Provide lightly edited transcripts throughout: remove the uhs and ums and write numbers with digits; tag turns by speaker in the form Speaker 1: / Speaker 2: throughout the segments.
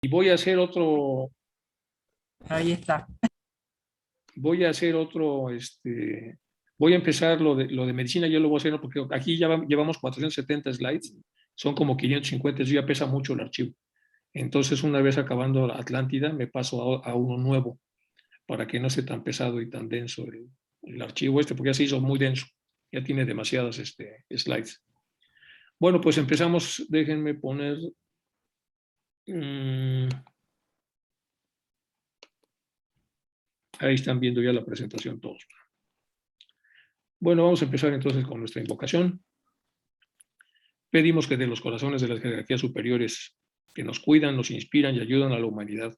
Speaker 1: Y voy a hacer otro,
Speaker 2: Ahí está.
Speaker 1: voy a hacer otro, voy a empezar lo de medicina, yo lo voy a hacer porque aquí ya llevamos 470 slides, son como 550, eso ya pesa mucho el archivo. Entonces, una vez acabando la Atlántida, me paso a uno nuevo para que no sea tan pesado y tan denso el archivo porque ya se hizo muy denso, ya tiene demasiadas slides. Bueno, pues empezamos, déjenme poner... ahí están viendo ya la presentación todos. Bueno, vamos a empezar entonces con nuestra invocación. Pedimos que de los corazones de las jerarquías superiores que nos cuidan, nos inspiran y ayudan a la humanidad,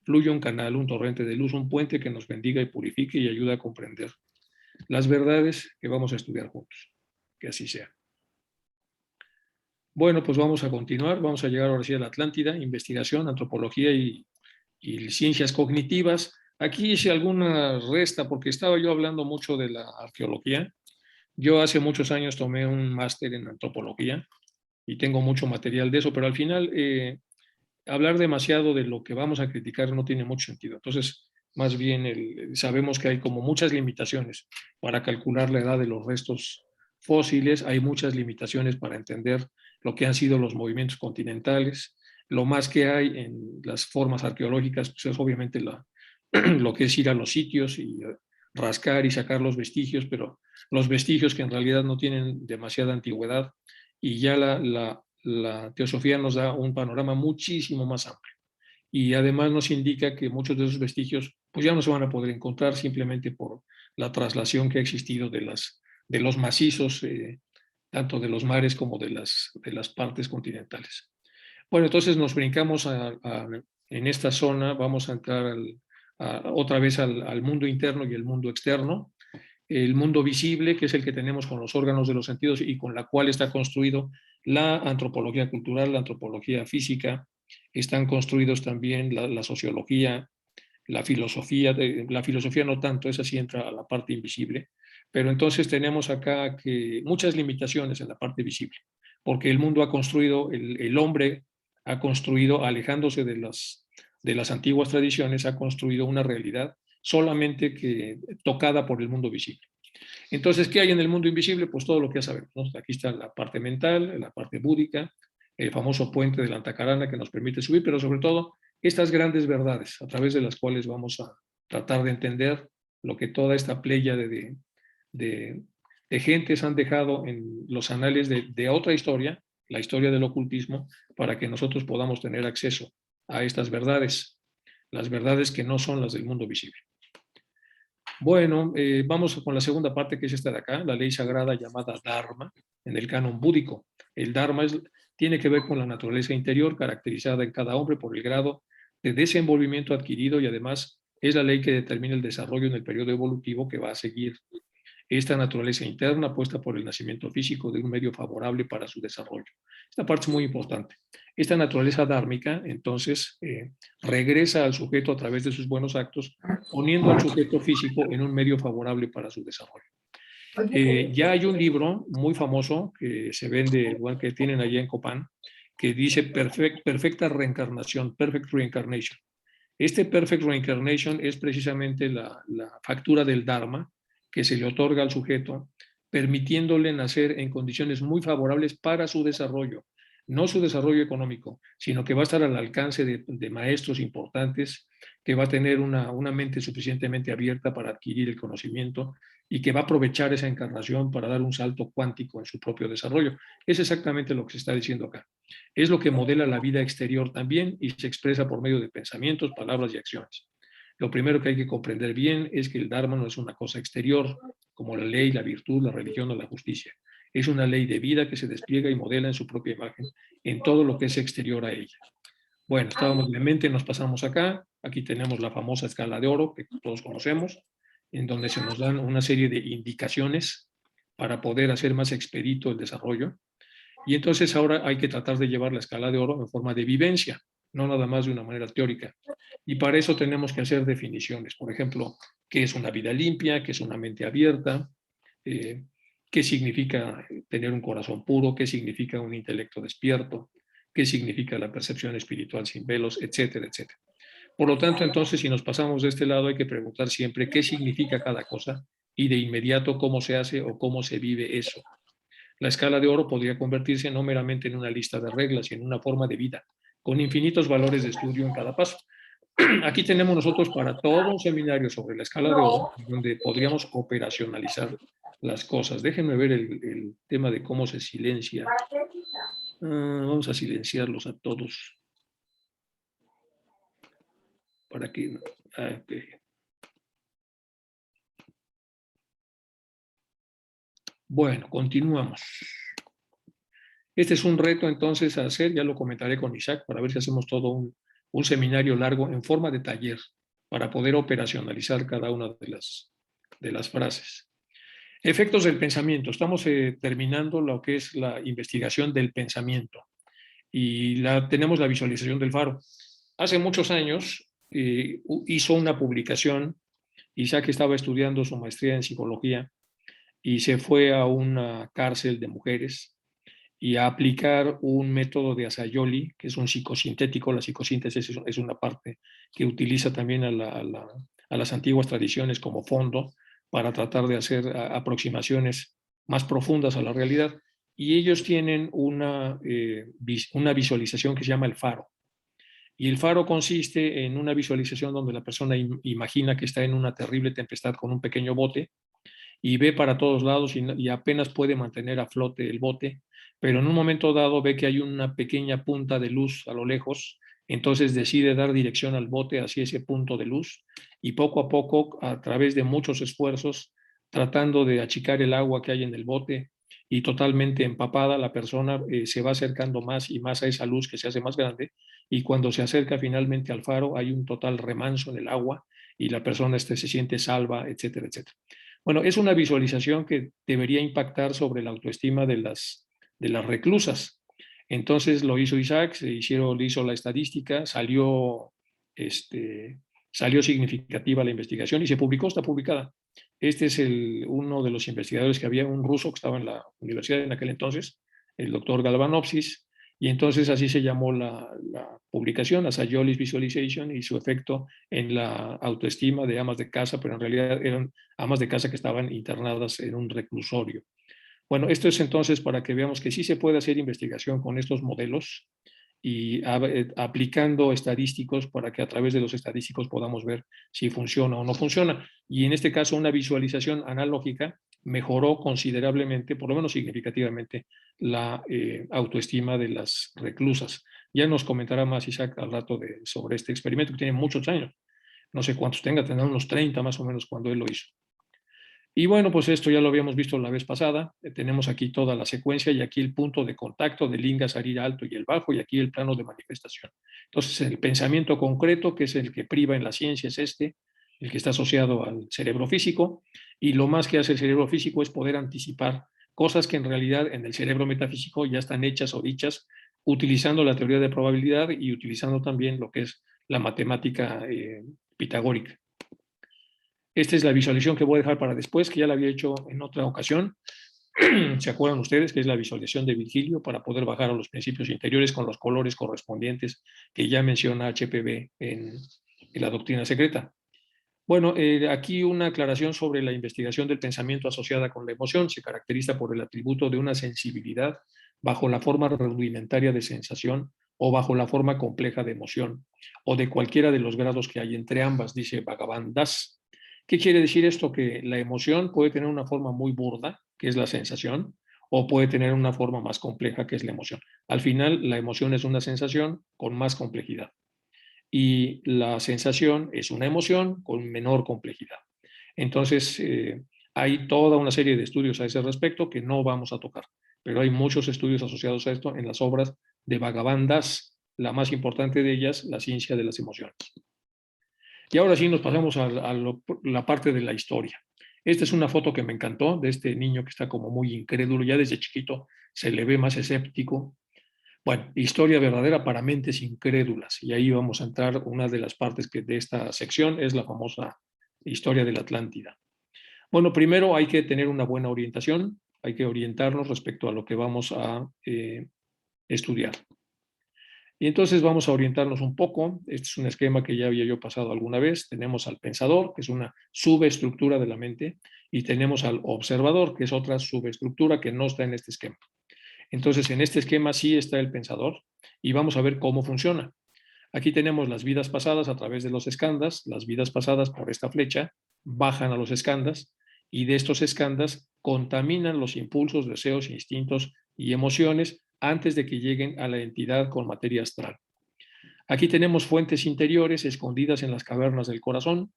Speaker 1: fluya un canal, un torrente de luz, un puente que nos bendiga y purifique y ayude a comprender las verdades que vamos a estudiar juntos. Que así sea. Bueno, pues vamos a continuar. Vamos a llegar ahora sí a la Atlántida, investigación, antropología y ciencias cognitivas. Aquí hice alguna resta porque estaba yo hablando mucho de la arqueología. Yo hace muchos años tomé un máster en antropología y tengo mucho material de eso, pero al final hablar demasiado de lo que vamos a criticar no tiene mucho sentido. Entonces, más bien sabemos que hay como muchas limitaciones para calcular la edad de los restos fósiles, hay muchas limitaciones para entender lo que han sido los movimientos continentales. Lo más que hay en las formas arqueológicas pues es obviamente lo que es ir a los sitios y rascar y sacar los vestigios, pero los vestigios que en realidad no tienen demasiada antigüedad y ya la teosofía nos da un panorama muchísimo más amplio. Y además nos indica que muchos de esos vestigios pues ya no se van a poder encontrar simplemente por la traslación que ha existido de los macizos, tanto de los mares como de las partes continentales. Bueno, entonces nos brincamos en esta zona, vamos a entrar otra vez al mundo interno y el mundo externo. El mundo visible, que es el que tenemos con los órganos de los sentidos y con la cual está construido la antropología cultural, la antropología física, están construidos también la sociología, la filosofía no tanto, esa sí entra a la parte invisible, pero entonces tenemos acá que muchas limitaciones en la parte visible, porque el mundo ha construido, el hombre ha construido, alejándose de las antiguas tradiciones, ha construido una realidad solamente que tocada por el mundo visible. Entonces, ¿qué hay en el mundo invisible? Pues todo lo que ya sabemos, ¿no? Aquí está la parte mental, la parte búdica, el famoso puente de la Antacarana que nos permite subir, pero sobre todo estas grandes verdades a través de las cuales vamos a tratar de entender lo que toda esta playa de, de gentes han dejado en los anales de otra historia, la historia del ocultismo, para que nosotros podamos tener acceso a estas verdades, las verdades que no son las del mundo visible. Bueno, vamos con la segunda parte que es esta de acá, la ley sagrada llamada Dharma, en el canon búdico. El Dharma tiene que ver con la naturaleza interior caracterizada en cada hombre por el grado de desenvolvimiento adquirido y además es la ley que determina el desarrollo en el periodo evolutivo que va a seguir esta naturaleza interna puesta por el nacimiento físico de un medio favorable para su desarrollo. Esta parte es muy importante. Esta naturaleza dármica, entonces, regresa al sujeto a través de sus buenos actos, poniendo al sujeto físico en un medio favorable para su desarrollo. Ya hay un libro muy famoso que se vende, igual que tienen allá en Copán, que dice perfecta reencarnación, perfect reincarnation. Este perfect reincarnation es precisamente la factura del Dharma que se le otorga al sujeto, permitiéndole nacer en condiciones muy favorables para su desarrollo, no su desarrollo económico, sino que va a estar al alcance de maestros importantes, que va a tener una mente suficientemente abierta para adquirir el conocimiento y que va a aprovechar esa encarnación para dar un salto cuántico en su propio desarrollo. Es exactamente lo que se está diciendo acá. Es lo que modela la vida exterior también y se expresa por medio de pensamientos, palabras y acciones. Lo primero que hay que comprender bien es que el Dharma no es una cosa exterior, como la ley, la virtud, la religión o la justicia. Es una ley de vida que se despliega y modela en su propia imagen en todo lo que es exterior a ella. Bueno, estábamos en mente, nos pasamos acá. Aquí tenemos la famosa escala de oro que todos conocemos, en donde se nos dan una serie de indicaciones para poder hacer más expedito el desarrollo. Y entonces ahora hay que tratar de llevar la escala de oro en forma de vivencia, no nada más de una manera teórica. Y para eso tenemos que hacer definiciones. Por ejemplo, ¿qué es una vida limpia? ¿Qué es una mente abierta? ¿Qué significa tener un corazón puro? ¿Qué significa un intelecto despierto? qué significa la percepción espiritual sin velos, etcétera, etcétera. Por lo tanto, entonces, si nos pasamos de este lado, hay que preguntar siempre qué significa cada cosa y de inmediato cómo se hace o cómo se vive eso. La escala de oro podría convertirse no meramente en una lista de reglas, sino en una forma de vida, con infinitos valores de estudio en cada paso. Aquí tenemos nosotros para todo un seminario sobre la escala de oro, donde podríamos operacionalizar las cosas. Déjenme ver el tema de cómo se silencia. Vamos a silenciarlos a todos. Para que... Okay. Bueno, continuamos. Este es un reto entonces a hacer, ya lo comentaré con Isaac para ver si hacemos todo un seminario largo en forma de taller para poder operacionalizar cada una de las frases. Efectos del pensamiento. Estamos terminando lo que es la investigación del pensamiento y tenemos la visualización del faro. Hace muchos años hizo una publicación, Isaac estaba estudiando su maestría en psicología y se fue a una cárcel de mujeres y a aplicar un método de Asayoli, que es un psicosintético. La psicosíntesis es una parte que utiliza también a las antiguas tradiciones como fondo para tratar de hacer aproximaciones más profundas a la realidad. Y ellos tienen una visualización que se llama el faro. Y el faro consiste en una visualización donde la persona imagina que está en una terrible tempestad con un pequeño bote y ve para todos lados y apenas puede mantener a flote el bote, pero en un momento dado ve que hay una pequeña punta de luz a lo lejos, entonces decide dar dirección al bote hacia ese punto de luz y poco a poco, a través de muchos esfuerzos, tratando de achicar el agua que hay en el bote y totalmente empapada, la persona se va acercando más y más a esa luz que se hace más grande, y cuando se acerca finalmente al faro hay un total remanso en el agua y la persona se siente salva, etcétera, etcétera. Bueno, es una visualización que debería impactar sobre la autoestima de las reclusas. Entonces lo hizo Isaac, hizo la estadística, salió significativa la investigación y se publicó, está publicada. Este es uno de los investigadores que había, un ruso que estaba en la universidad en aquel entonces, el doctor Galvanopsis, y entonces así se llamó la publicación, Asayoli's Visualization, y su efecto en la autoestima de amas de casa, pero en realidad eran amas de casa que estaban internadas en un reclusorio. Bueno, esto es entonces para que veamos que sí se puede hacer investigación con estos modelos y aplicando estadísticos para que a través de los estadísticos podamos ver si funciona o no funciona. Y en este caso, una visualización analógica mejoró considerablemente, por lo menos significativamente, la autoestima de las reclusas. Ya nos comentará más Isaac al rato sobre este experimento que tiene muchos años. No sé cuántos tendrá unos 30 más o menos cuando él lo hizo. Y bueno, pues esto ya lo habíamos visto la vez pasada. Tenemos aquí toda la secuencia y aquí el punto de contacto del Linga, Sarira alto y el bajo, y aquí el plano de manifestación. Entonces, el pensamiento concreto, que es el que priva en la ciencia, es el que está asociado al cerebro físico, y lo más que hace el cerebro físico es poder anticipar cosas que en realidad en el cerebro metafísico ya están hechas o dichas, utilizando la teoría de probabilidad y utilizando también lo que es la matemática pitagórica. Esta es la visualización que voy a dejar para después, que ya la había hecho en otra ocasión. ¿Se acuerdan ustedes que es la visualización de Virgilio para poder bajar a los principios interiores con los colores correspondientes que ya menciona HPV en la doctrina secreta? Bueno, aquí una aclaración sobre la investigación del pensamiento asociada con la emoción. Se caracteriza por el atributo de una sensibilidad bajo la forma rudimentaria de sensación o bajo la forma compleja de emoción, o de cualquiera de los grados que hay entre ambas, dice Bhagavan Das. ¿Qué quiere decir esto? Que la emoción puede tener una forma muy burda, que es la sensación, o puede tener una forma más compleja, que es la emoción. Al final, la emoción es una sensación con más complejidad y la sensación es una emoción con menor complejidad. Entonces, hay toda una serie de estudios a ese respecto que no vamos a tocar, pero hay muchos estudios asociados a esto en las obras de Bhagavan Das, la más importante de ellas, La ciencia de las emociones. Y ahora sí nos pasamos a la parte de la historia. Esta es una foto que me encantó de este niño que está como muy incrédulo, ya desde chiquito se le ve más escéptico. Bueno, historia verdadera para mentes incrédulas. Y ahí vamos a entrar, una de las partes de esta sección es la famosa historia de la Atlántida. Bueno, primero hay que tener una buena orientación, hay que orientarnos respecto a lo que vamos a estudiar. Y entonces vamos a orientarnos un poco. Este es un esquema que ya había yo pasado alguna vez. Tenemos al pensador, que es una subestructura de la mente, y tenemos al observador, que es otra subestructura que no está en este esquema. Entonces, en este esquema sí está el pensador y vamos a ver cómo funciona. Aquí tenemos las vidas pasadas a través de los escandas. Las vidas pasadas por esta flecha bajan a los escandas y de estos escandas contaminan los impulsos, deseos, instintos y emociones antes de que lleguen a la entidad con materia astral. Aquí tenemos fuentes interiores escondidas en las cavernas del corazón.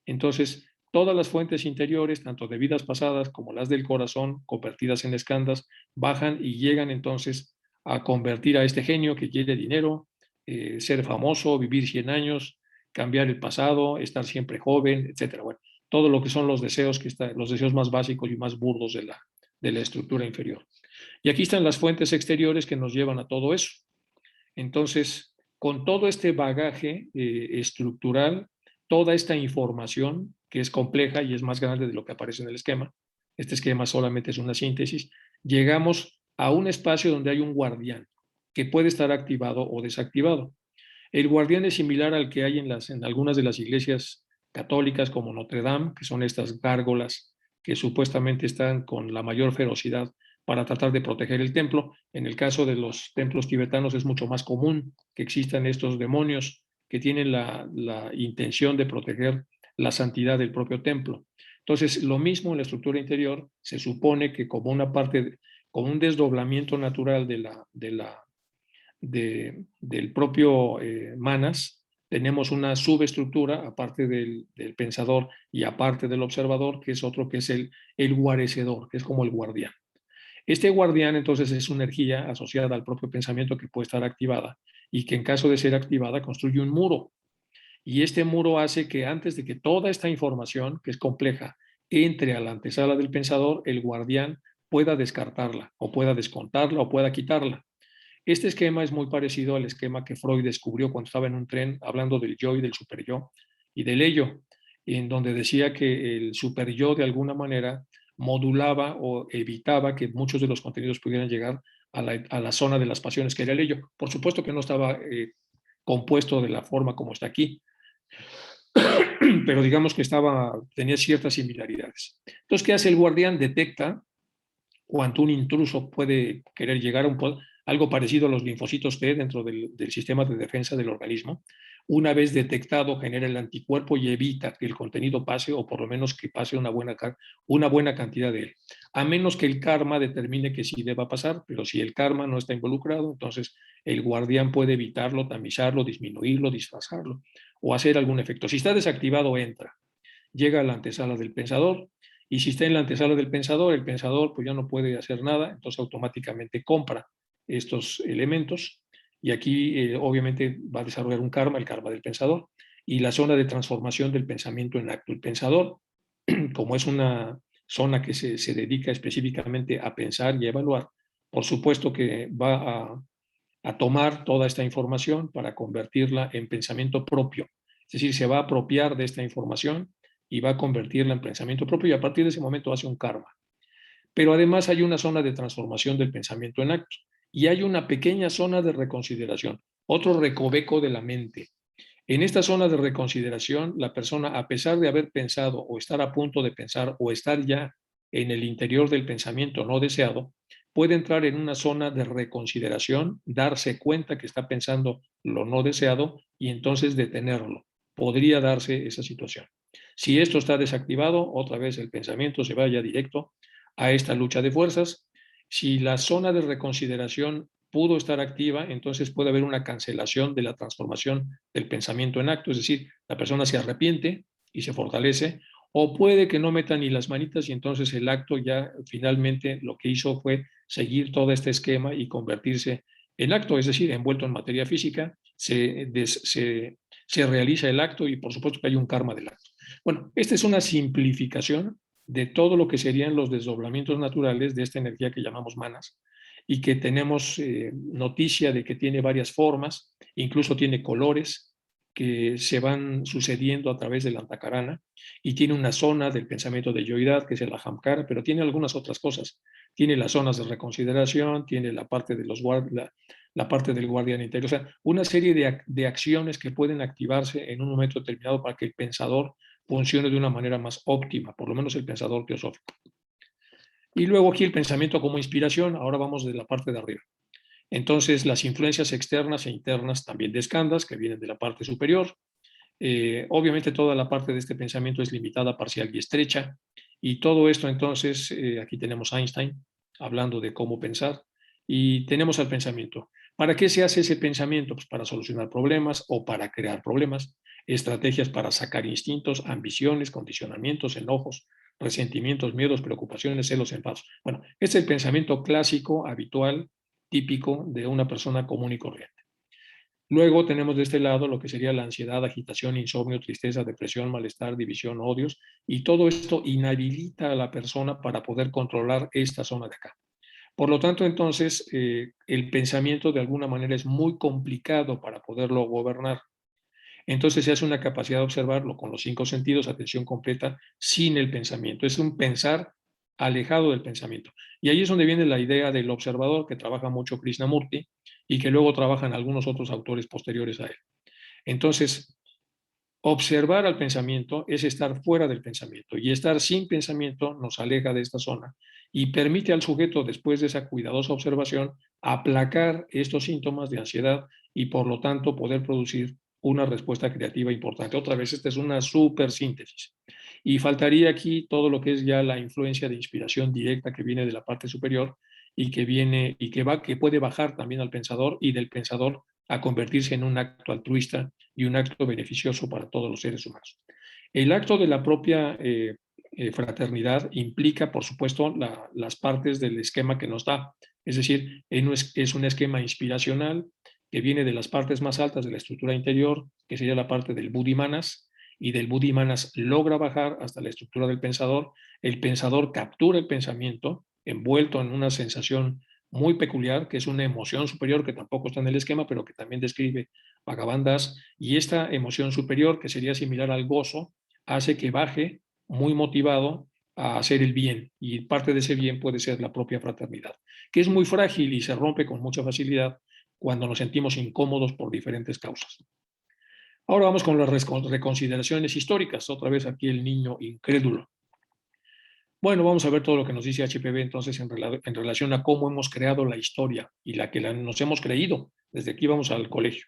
Speaker 1: Entonces, todas las fuentes interiores, tanto de vidas pasadas como las del corazón, convertidas en escandas, bajan y llegan entonces a convertir a este genio que quiere dinero, ser famoso, vivir 100 años, cambiar el pasado, estar siempre joven, etcétera. Bueno, todo lo que son los deseos, los deseos más básicos y más burdos de la estructura inferior. Y aquí están las fuentes exteriores que nos llevan a todo eso. Entonces, con todo este bagaje estructural, toda esta información que es compleja y es más grande de lo que aparece en el esquema, este esquema solamente es una síntesis, llegamos a un espacio donde hay un guardián que puede estar activado o desactivado. El guardián es similar al que hay en algunas de las iglesias católicas como Notre Dame, que son estas gárgolas que supuestamente están con la mayor ferocidad para tratar de proteger el templo. En el caso de los templos tibetanos es mucho más común que existan estos demonios que tienen la intención de proteger la santidad del propio templo. Entonces, lo mismo en la estructura interior, se supone que como una parte, como un desdoblamiento natural del propio Manas, tenemos una subestructura, aparte del pensador y aparte del observador, que es otro que es el guarecedor, que es como el guardián. Este guardián entonces es una energía asociada al propio pensamiento que puede estar activada y que en caso de ser activada construye un muro. Y este muro hace que antes de que toda esta información, que es compleja, entre a la antesala del pensador, el guardián pueda descartarla o pueda descontarla o pueda quitarla. Este esquema es muy parecido al esquema que Freud descubrió cuando estaba en un tren hablando del yo y del superyo y del ello, en donde decía que el superyo de alguna manera modulaba o evitaba que muchos de los contenidos pudieran llegar a la zona de las pasiones que era el ello. Por supuesto que no estaba compuesto de la forma como está aquí, pero digamos que tenía ciertas similaridades. Entonces, ¿qué hace el guardián? Detecta cuando un intruso puede querer llegar a algo parecido a los linfocitos T dentro del sistema de defensa del organismo. Una vez detectado, genera el anticuerpo y evita que el contenido pase, o por lo menos que pase una buena cantidad de él. A menos que el karma determine que sí deba pasar, pero si el karma no está involucrado, entonces el guardián puede evitarlo, tamizarlo, disminuirlo, disfrazarlo o hacer algún efecto. Si está desactivado, entra. Llega a la antesala del pensador, y si está en la antesala del pensador, el pensador pues ya no puede hacer nada, entonces automáticamente compra estos elementos y aquí obviamente va a desarrollar un karma, el karma del pensador, y la zona de transformación del pensamiento en acto. El pensador, como es una zona que se dedica específicamente a pensar y a evaluar, por supuesto que va a tomar toda esta información para convertirla en pensamiento propio. Es decir, se va a apropiar de esta información y va a convertirla en pensamiento propio y a partir de ese momento hace un karma. Pero además hay una zona de transformación del pensamiento en acto y hay una pequeña zona de reconsideración, otro recoveco de la mente. En esta zona de reconsideración, la persona, a pesar de haber pensado o estar a punto de pensar o estar ya en el interior del pensamiento no deseado, puede entrar en una zona de reconsideración, darse cuenta que está pensando lo no deseado y entonces detenerlo. Podría darse esa situación. Si esto está desactivado, otra vez el pensamiento se vaya directo a esta lucha de fuerzas. Si la zona de reconsideración pudo estar activa, entonces puede haber una cancelación de la transformación del pensamiento en acto, es decir, la persona se arrepiente y se fortalece, o puede que no meta ni las manitas y entonces el acto ya finalmente lo que hizo fue seguir todo este esquema y convertirse en acto, es decir, envuelto en materia física, se realiza el acto y por supuesto que hay un karma del acto. Bueno, esta es una simplificación de todo lo que serían los desdoblamientos naturales de esta energía que llamamos manas y que tenemos noticia de que tiene varias formas, incluso tiene colores que se van sucediendo a través de la antakarana y tiene una zona del pensamiento de yoidad que es el ahamkara, pero tiene algunas otras cosas. Tiene las zonas de reconsideración, tiene la parte de la parte del guardián interior. O sea, una serie de acciones que pueden activarse en un momento determinado para que el pensador funcione de una manera más óptima, por lo menos el pensador teosófico. Y luego aquí el pensamiento como inspiración, ahora vamos de la parte de arriba. Entonces, las influencias externas e internas también de Skandas, que vienen de la parte superior. Obviamente toda la parte de este pensamiento es limitada, parcial y estrecha. Y todo esto entonces, aquí tenemos a Einstein hablando de cómo pensar y tenemos al pensamiento. ¿Para qué se hace ese pensamiento? Pues para solucionar problemas o para crear problemas, estrategias para sacar instintos, ambiciones, condicionamientos, enojos, resentimientos, miedos, preocupaciones, celos, enfados. Bueno, este es el pensamiento clásico, habitual, típico de una persona común y corriente. Luego tenemos de este lado lo que sería la ansiedad, agitación, insomnio, tristeza, depresión, malestar, división, odios, y todo esto inhabilita a la persona para poder controlar esta zona de acá. Por lo tanto, entonces, el pensamiento de alguna manera es muy complicado para poderlo gobernar. Entonces se hace una capacidad de observarlo con los 5 sentidos, atención completa, sin el pensamiento. Es un pensar alejado del pensamiento. Y ahí es donde viene la idea del observador, que trabaja mucho Krishnamurti y que luego trabajan algunos otros autores posteriores a él. Entonces, observar al pensamiento es estar fuera del pensamiento y estar sin pensamiento nos aleja de esta zona y permite al sujeto, después de esa cuidadosa observación, aplacar estos síntomas de ansiedad y por lo tanto poder producir una respuesta creativa importante. Otra vez, esta es una súper síntesis. Y faltaría aquí todo lo que es ya la influencia de inspiración directa que viene de la parte superior y que viene y que puede bajar también al pensador y del pensador a convertirse en un acto altruista y un acto beneficioso para todos los seres humanos. El acto de la propia fraternidad implica, por supuesto, las partes del esquema que nos da. Es decir, es un esquema inspiracional que viene de las partes más altas de la estructura interior, que sería la parte del Buddhimanas, y del Buddhimanas logra bajar hasta la estructura del pensador. El pensador captura el pensamiento, envuelto en una sensación muy peculiar, que es una emoción superior que tampoco está en el esquema, pero que también describe Bhagavan Das, y esta emoción superior, que sería similar al gozo, hace que baje muy motivado a hacer el bien, y parte de ese bien puede ser la propia fraternidad, que es muy frágil y se rompe con mucha facilidad cuando nos sentimos incómodos por diferentes causas. Ahora vamos con las reconsideraciones históricas, otra vez aquí el niño incrédulo. Bueno, vamos a ver todo lo que nos dice HPV entonces en relación a cómo hemos creado la historia y la que nos hemos creído desde que íbamos al colegio.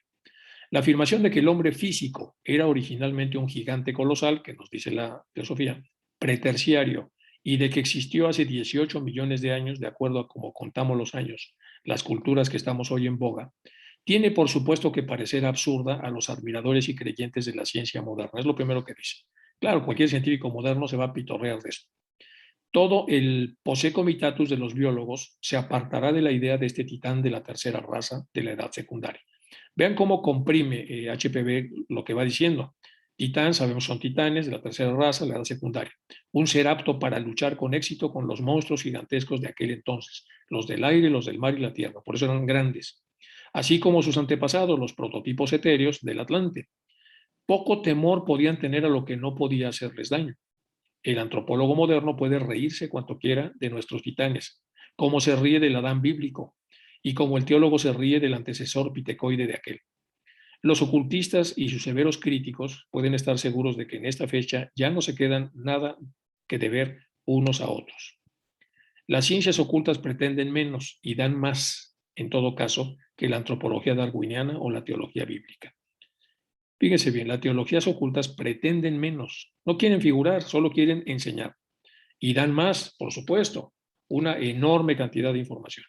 Speaker 1: La afirmación de que el hombre físico era originalmente un gigante colosal, que nos dice la teosofía, preterciario, y de que existió hace 18 millones de años, de acuerdo a cómo contamos los años, las culturas que estamos hoy en boga, tiene por supuesto que parecer absurda a los admiradores y creyentes de la ciencia moderna. Es lo primero que dice. Claro, cualquier científico moderno se va a pitorrear de eso. Todo el posse comitatus de los biólogos se apartará de la idea de este titán de la tercera raza de la edad secundaria. Vean cómo comprime HPV lo que va diciendo. Titán, sabemos, son titanes de la tercera raza, la edad secundaria. Un ser apto para luchar con éxito con los monstruos gigantescos de aquel entonces, los del aire, los del mar y la tierra. Por eso eran grandes. Así como sus antepasados, los prototipos etéreos del Atlante. Poco temor podían tener a lo que no podía hacerles daño. El antropólogo moderno puede reírse cuanto quiera de nuestros titanes, como se ríe del Adán bíblico y como el teólogo se ríe del antecesor pitecoide de aquel. Los ocultistas y sus severos críticos pueden estar seguros de que en esta fecha ya no se quedan nada que deber unos a otros. Las ciencias ocultas pretenden menos y dan más, en todo caso, que la antropología darwiniana o la teología bíblica. Fíjense bien, las teologías ocultas pretenden menos, no quieren figurar, solo quieren enseñar. Y dan más, por supuesto, una enorme cantidad de información.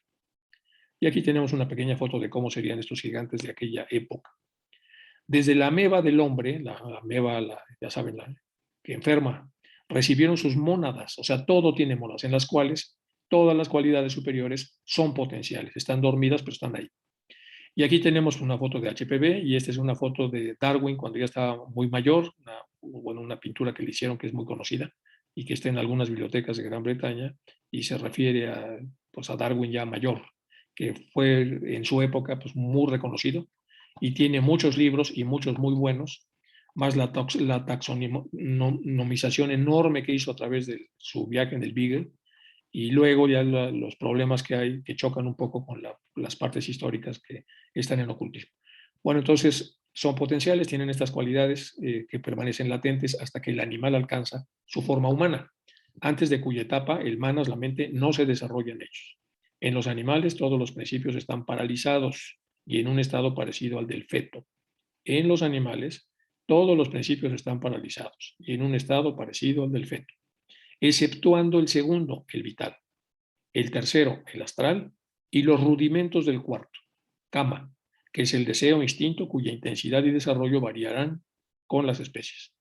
Speaker 1: Y aquí tenemos una pequeña foto de cómo serían estos gigantes de aquella época. Desde la ameba del hombre, la ameba, ya saben, la que enferma, recibieron sus mónadas, o sea, todo tiene mónadas, en las cuales todas las cualidades superiores son potenciales, están dormidas, pero están ahí. Y aquí tenemos una foto de HPV y esta es una foto de Darwin cuando ya estaba muy mayor, una pintura que le hicieron que es muy conocida y que está en algunas bibliotecas de Gran Bretaña y se refiere a Darwin ya mayor, que fue en su época pues, muy reconocido y tiene muchos libros y muchos muy buenos, más la taxonomización enorme que hizo a través de su viaje en el Beagle y luego ya los problemas que hay que chocan un poco con las partes históricas que están en ocultismo. Bueno, entonces son potenciales, tienen estas cualidades que permanecen latentes hasta que el animal alcanza su forma humana, antes de cuya etapa el manas, la mente, no se desarrolla en ellos. En los animales todos los principios están paralizados y en un estado parecido al del feto. En los animales todos los principios están paralizados y en un estado parecido al del feto, exceptuando el segundo, el vital, el tercero, el astral, y los rudimentos del cuarto, kama, que es el deseo e instinto cuya intensidad y desarrollo variarán con las especies.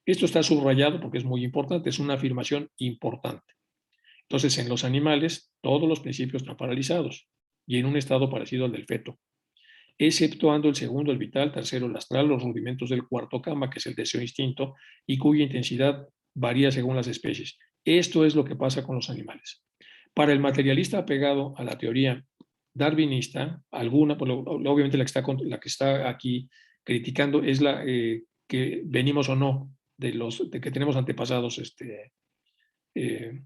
Speaker 1: Esto está subrayado porque es muy importante, es una afirmación importante. Entonces, en los animales, todos los principios están paralizados y en un estado parecido al del feto, exceptuando el segundo, el vital, tercero, el astral, los rudimentos del cuarto, kama, que es el deseo e instinto, y cuya intensidad varía según las especies. Esto es lo que pasa con los animales. Para el materialista apegado a la teoría darwinista, alguna, pues, obviamente la que está aquí criticando es la que venimos o no de que tenemos antepasados eh,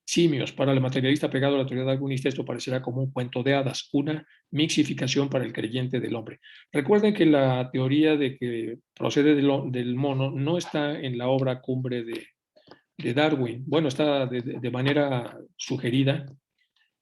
Speaker 1: simios. Para el materialista apegado a la teoría darwinista, esto parecerá como un cuento de hadas, una mixificación para el creyente del hombre. Recuerden que la teoría de que procede del mono no está en la obra cumbre de Darwin. Bueno, está de manera sugerida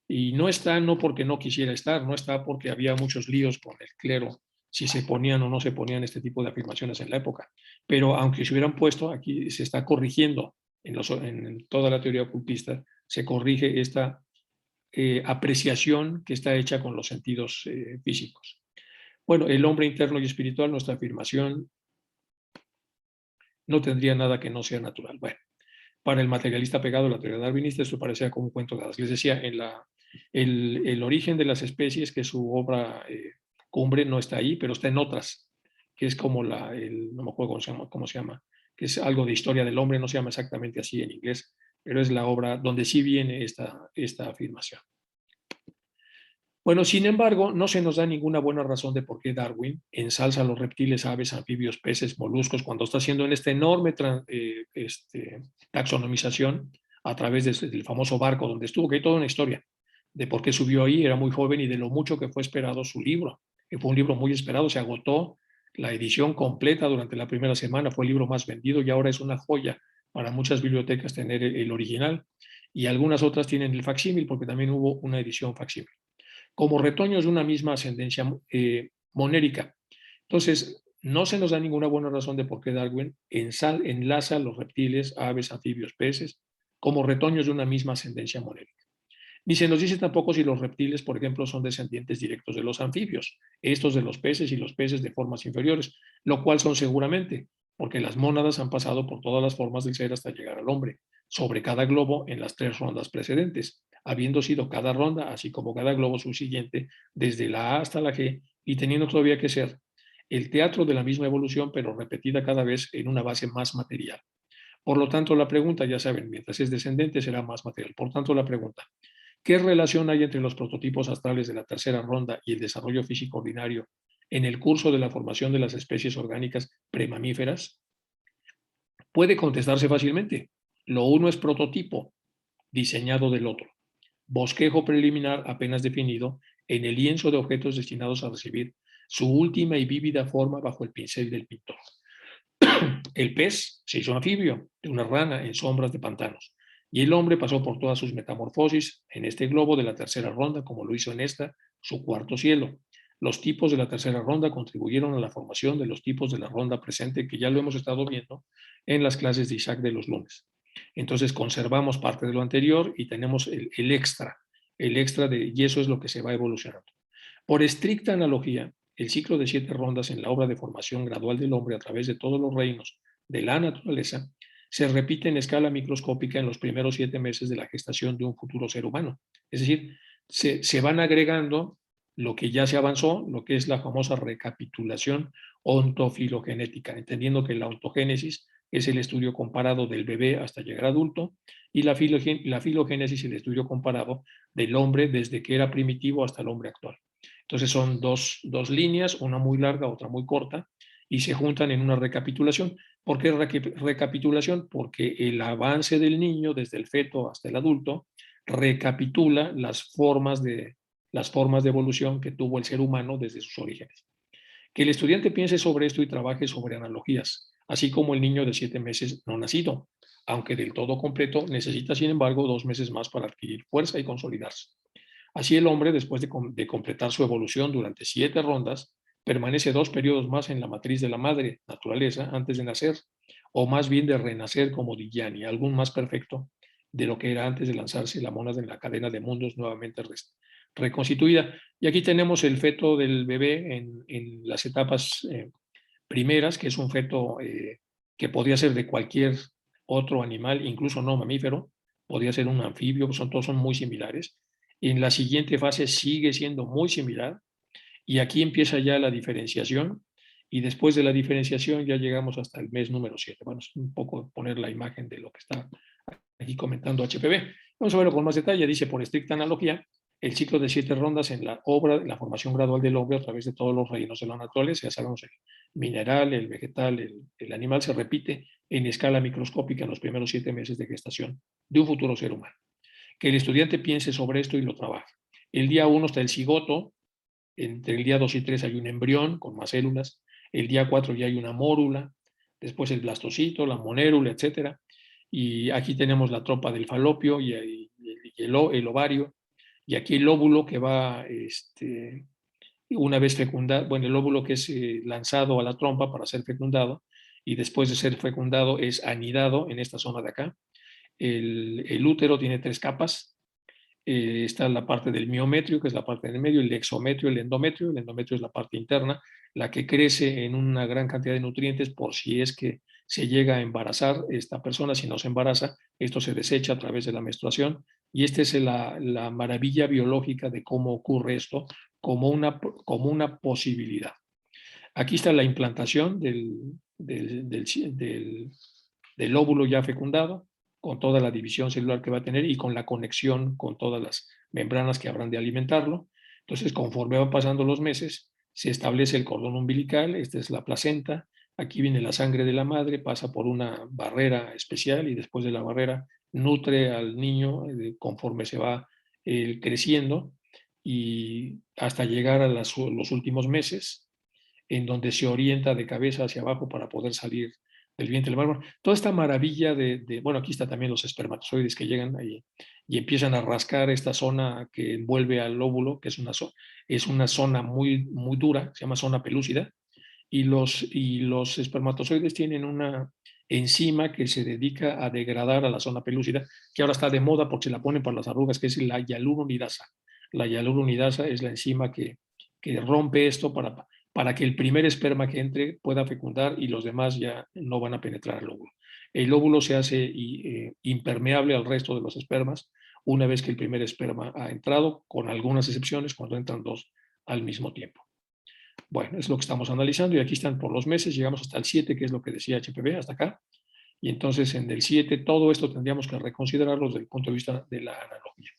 Speaker 1: y no está no porque no quisiera estar, no está porque había muchos líos con el clero, si se ponían o no se ponían este tipo de afirmaciones en la época. Pero aunque se hubieran puesto, aquí se está corrigiendo en toda la teoría ocultista, se corrige esta apreciación que está hecha con los sentidos físicos. Bueno, el hombre interno y espiritual, nuestra afirmación no tendría nada que no sea natural. Bueno, para el materialista pegado a la teoría darwinista, esto parecía como un cuento de hadas. Les decía, el origen de las especies, que su obra cumbre no está ahí, pero está en otras, que es como no me acuerdo cómo se llama, que es algo de historia del hombre, no se llama exactamente así en inglés, pero es la obra donde sí viene esta afirmación. Bueno, sin embargo, no se nos da ninguna buena razón de por qué Darwin ensalza a los reptiles, aves, anfibios, peces, moluscos, cuando está haciendo en esta enorme taxonomización a través del famoso barco donde estuvo, que hay toda una historia de por qué subió ahí, era muy joven y de lo mucho que fue esperado su libro. Que fue un libro muy esperado, se agotó la edición completa durante la primera semana, fue el libro más vendido y ahora es una joya para muchas bibliotecas tener el original y algunas otras tienen el facsímil porque también hubo una edición facsímil como retoños de una misma ascendencia monérica. Entonces, no se nos da ninguna buena razón de por qué Darwin enlaza los reptiles, aves, anfibios, peces, como retoños de una misma ascendencia monérica. Ni se nos dice tampoco si los reptiles, por ejemplo, son descendientes directos de los anfibios, estos de los peces y los peces de formas inferiores, lo cual son seguramente, porque las mónadas han pasado por todas las formas del ser hasta llegar al hombre, sobre cada globo en las 3 rondas precedentes, habiendo sido cada ronda, así como cada globo subsiguiente, desde la A hasta la G, y teniendo todavía que ser el teatro de la misma evolución, pero repetida cada vez en una base más material. Por lo tanto, la pregunta, ya saben, mientras es descendente será más material. Por tanto, la pregunta, ¿qué relación hay entre los prototipos astrales de la tercera ronda y el desarrollo físico ordinario en el curso de la formación de las especies orgánicas premamíferas? Puede contestarse fácilmente. Lo uno es prototipo diseñado del otro. Bosquejo preliminar apenas definido en el lienzo de objetos destinados a recibir su última y vívida forma bajo el pincel del pintor. El pez se hizo anfibio de una rana en sombras de pantanos y el hombre pasó por todas sus metamorfosis en este globo de la tercera ronda como lo hizo en esta, su cuarto cielo. Los tipos de la tercera ronda contribuyeron a la formación de los tipos de la ronda presente que ya lo hemos estado viendo en las clases de Isaac de los lunes. Entonces conservamos parte de lo anterior y tenemos el extra y eso es lo que se va evolucionando. Por estricta analogía, el ciclo de 7 rondas en la obra de formación gradual del hombre a través de todos los reinos de la naturaleza se repite en escala microscópica en los primeros 7 meses de la gestación de un futuro ser humano. Es decir, se van agregando lo que ya se avanzó, lo que es la famosa recapitulación ontofilogenética, entendiendo que la ontogénesis es el estudio comparado del bebé hasta llegar a adulto y la filogénesis el estudio comparado del hombre desde que era primitivo hasta el hombre actual. Entonces son dos líneas, una muy larga, otra muy corta, y se juntan en una recapitulación. ¿Por qué recapitulación? Porque el avance del niño desde el feto hasta el adulto recapitula las formas de evolución que tuvo el ser humano desde sus orígenes. Que el estudiante piense sobre esto y trabaje sobre analogías, así como el niño de 7 meses no nacido, aunque del todo completo, necesita, sin embargo, 2 meses más para adquirir fuerza y consolidarse. Así el hombre, después de completar su evolución durante 7 rondas, permanece 2 periodos más en la matriz de la madre naturaleza antes de nacer, o más bien de renacer como Dhyani, algún más perfecto de lo que era antes de lanzarse la mónada en la cadena de mundos nuevamente reconstituida. Y aquí tenemos el feto del bebé en las etapas primeras, que es un feto que podría ser de cualquier otro animal, incluso no mamífero, podría ser un anfibio, todos son muy similares. En la siguiente fase sigue siendo muy similar y aquí empieza ya la diferenciación y después de la diferenciación ya llegamos hasta el mes número 7. Vamos un poco poner la imagen de lo que está aquí comentando HPV. Vamos a verlo con más detalle. Dice, por estricta analogía, el ciclo de 7 rondas en la obra, la formación gradual del hombre a través de todos los reinos de la naturaleza, ya sabemos, el mineral, el vegetal, el animal, se repite en escala microscópica en los primeros 7 meses de gestación de un futuro ser humano. Que el estudiante piense sobre esto y lo trabaje. El día 1 está el cigoto, entre el día 2 y 3 hay un embrión con más células, el día 4 ya hay una mórula, después el blastocito, la monérula, etcétera. Y aquí tenemos la tropa del falopio y el ovario, y aquí el óvulo que va, una vez fecundado, bueno, el óvulo que es lanzado a la trompa para ser fecundado, y después de ser fecundado es anidado en esta zona de acá. El útero tiene 3 capas. Está la parte del miometrio, que es la parte del medio, el exometrio, el endometrio. El endometrio es la parte interna, la que crece en una gran cantidad de nutrientes por si es que se llega a embarazar esta persona. Si no se embaraza, esto se desecha a través de la menstruación. Y esta es la maravilla biológica de cómo ocurre esto como una posibilidad. Aquí está la implantación del óvulo ya fecundado, con toda la división celular que va a tener y con la conexión con todas las membranas que habrán de alimentarlo. Entonces, conforme van pasando los meses, se establece el cordón umbilical, esta es la placenta, aquí viene la sangre de la madre, pasa por una barrera especial y después de la barrera nutre al niño conforme se va creciendo y hasta llegar a los últimos meses, en donde se orienta de cabeza hacia abajo para poder salir del vientre del mármol. Toda esta maravilla bueno, aquí está también los espermatozoides que llegan ahí y empiezan a rascar esta zona que envuelve al óvulo, que es una zona muy, muy dura, se llama zona pelúcida, y los espermatozoides tienen una enzima que se dedica a degradar a la zona pelúcida, que ahora está de moda porque se la ponen para las arrugas, que es la hialuronidasa. La hialuronidasa es la enzima que rompe esto para que el primer esperma que entre pueda fecundar y los demás ya no van a penetrar al óvulo. El óvulo se hace impermeable al resto de los espermas una vez que el primer esperma ha entrado, con algunas excepciones cuando entran 2 al mismo tiempo. Bueno, es lo que estamos analizando y aquí están por los meses, llegamos hasta el 7, que es lo que decía HPV, hasta acá. Y entonces en el 7 todo esto tendríamos que reconsiderarlo desde el punto de vista de la analogía.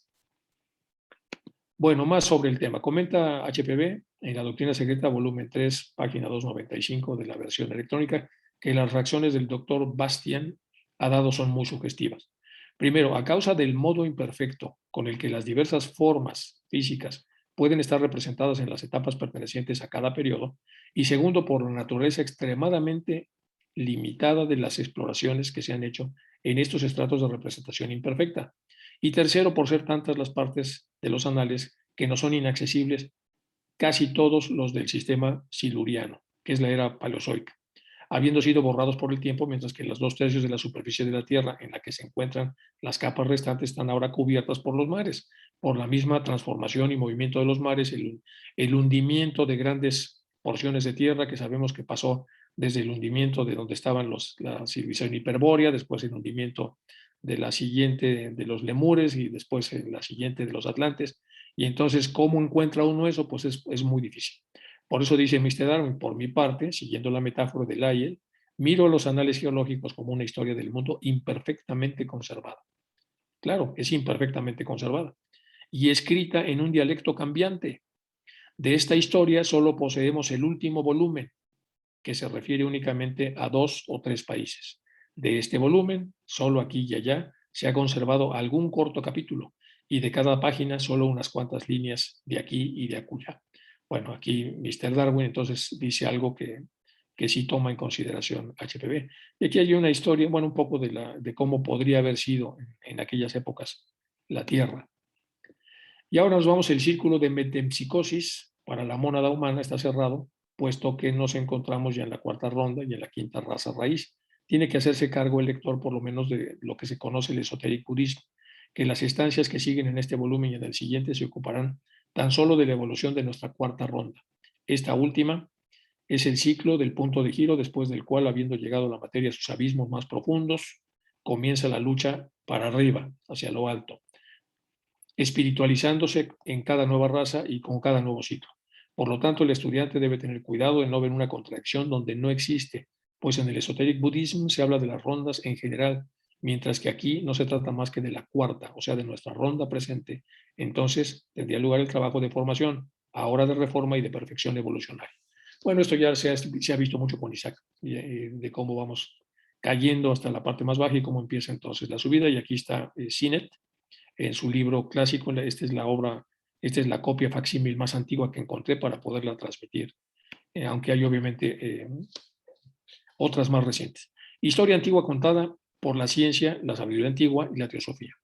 Speaker 1: Bueno, más sobre el tema. Comenta HPV en la Doctrina Secreta, volumen 3, página 295 de la versión electrónica, que las reacciones del doctor Bastian ha dado son muy sugestivas. Primero, a causa del modo imperfecto con el que las diversas formas físicas pueden estar representadas en las etapas pertenecientes a cada periodo. Y segundo, por la naturaleza extremadamente limitada de las exploraciones que se han hecho en estos estratos de representación imperfecta. Y tercero, por ser tantas las partes de los anales que no son inaccesibles, casi todos los del sistema siluriano, que es la era paleozoica, habiendo sido borrados por el tiempo, mientras que las 2/3 de la superficie de la Tierra en la que se encuentran las capas restantes están ahora cubiertas por los mares, por la misma transformación y movimiento de los mares, el hundimiento de grandes porciones de tierra que sabemos que pasó desde el hundimiento de donde estaban la civilización hiperbórea, después el hundimiento de la siguiente de los lemures y después la siguiente de los atlantes. Y entonces, ¿cómo encuentra uno eso? Pues es muy difícil. Por eso dice Mr. Darwin, por mi parte, siguiendo la metáfora de Lyell, miro los anales geológicos como una historia del mundo imperfectamente conservada. Claro, es imperfectamente conservada y escrita en un dialecto cambiante. De esta historia solo poseemos el último volumen, que se refiere únicamente a 2 o 3 países. De este volumen, solo aquí y allá, se ha conservado algún corto capítulo, y de cada página solo unas cuantas líneas de aquí y de acullá. Bueno, aquí Mr. Darwin entonces dice algo que sí toma en consideración HPV. Y aquí hay una historia, bueno, un poco de cómo podría haber sido en aquellas épocas la Tierra. Y ahora nos vamos, el círculo de metempsicosis para la mónada humana está cerrado, puesto que nos encontramos ya en la cuarta ronda y en la quinta raza raíz. Tiene que hacerse cargo el lector por lo menos de lo que se conoce el esoteric budismo, que las estancias que siguen en este volumen y en el siguiente se ocuparán tan solo de la evolución de nuestra cuarta ronda. Esta última es el ciclo del punto de giro, después del cual, habiendo llegado la materia a sus abismos más profundos, comienza la lucha para arriba, hacia lo alto, espiritualizándose en cada nueva raza y con cada nuevo ciclo. Por lo tanto, el estudiante debe tener cuidado en no ver una contradicción donde no existe, pues en el Esoteric Buddhism se habla de las rondas en general, mientras que aquí no se trata más que de la cuarta, o sea, de nuestra ronda presente. Entonces, tendría lugar el trabajo de formación, ahora de reforma y de perfección evolucionaria. Bueno, esto ya se ha visto mucho con Isaac, de cómo vamos cayendo hasta la parte más baja y cómo empieza entonces la subida. Y aquí está Sinet, en su libro clásico. Esta es la obra, esta es la copia facsímil más antigua que encontré para poderla transmitir, aunque hay obviamente otras más recientes. Historia antigua contada por la ciencia, la sabiduría antigua y la teosofía.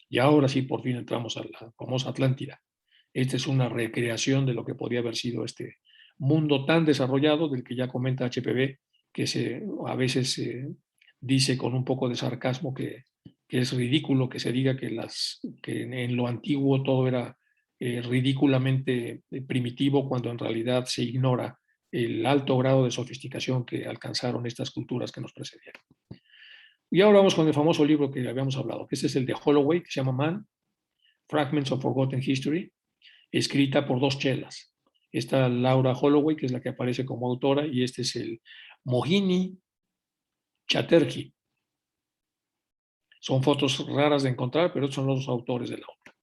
Speaker 1: Y ahora sí, por fin entramos a la famosa Atlántida. Esta es una recreación de lo que podría haber sido este mundo tan desarrollado del que ya comenta HPV, que a veces dice con un poco de sarcasmo que es ridículo que se diga que en lo antiguo todo era ridículamente primitivo, cuando en realidad se ignora el alto grado de sofisticación que alcanzaron estas culturas que nos precedieron. Y ahora vamos con el famoso libro que habíamos hablado, que este es el de Holloway, que se llama Man, Fragments of Forgotten History, escrita por dos chelas. Está Laura Holloway, que es la que aparece como autora, y este es el Mohini Chatterjee. Son fotos raras de encontrar, pero son los autores de la obra.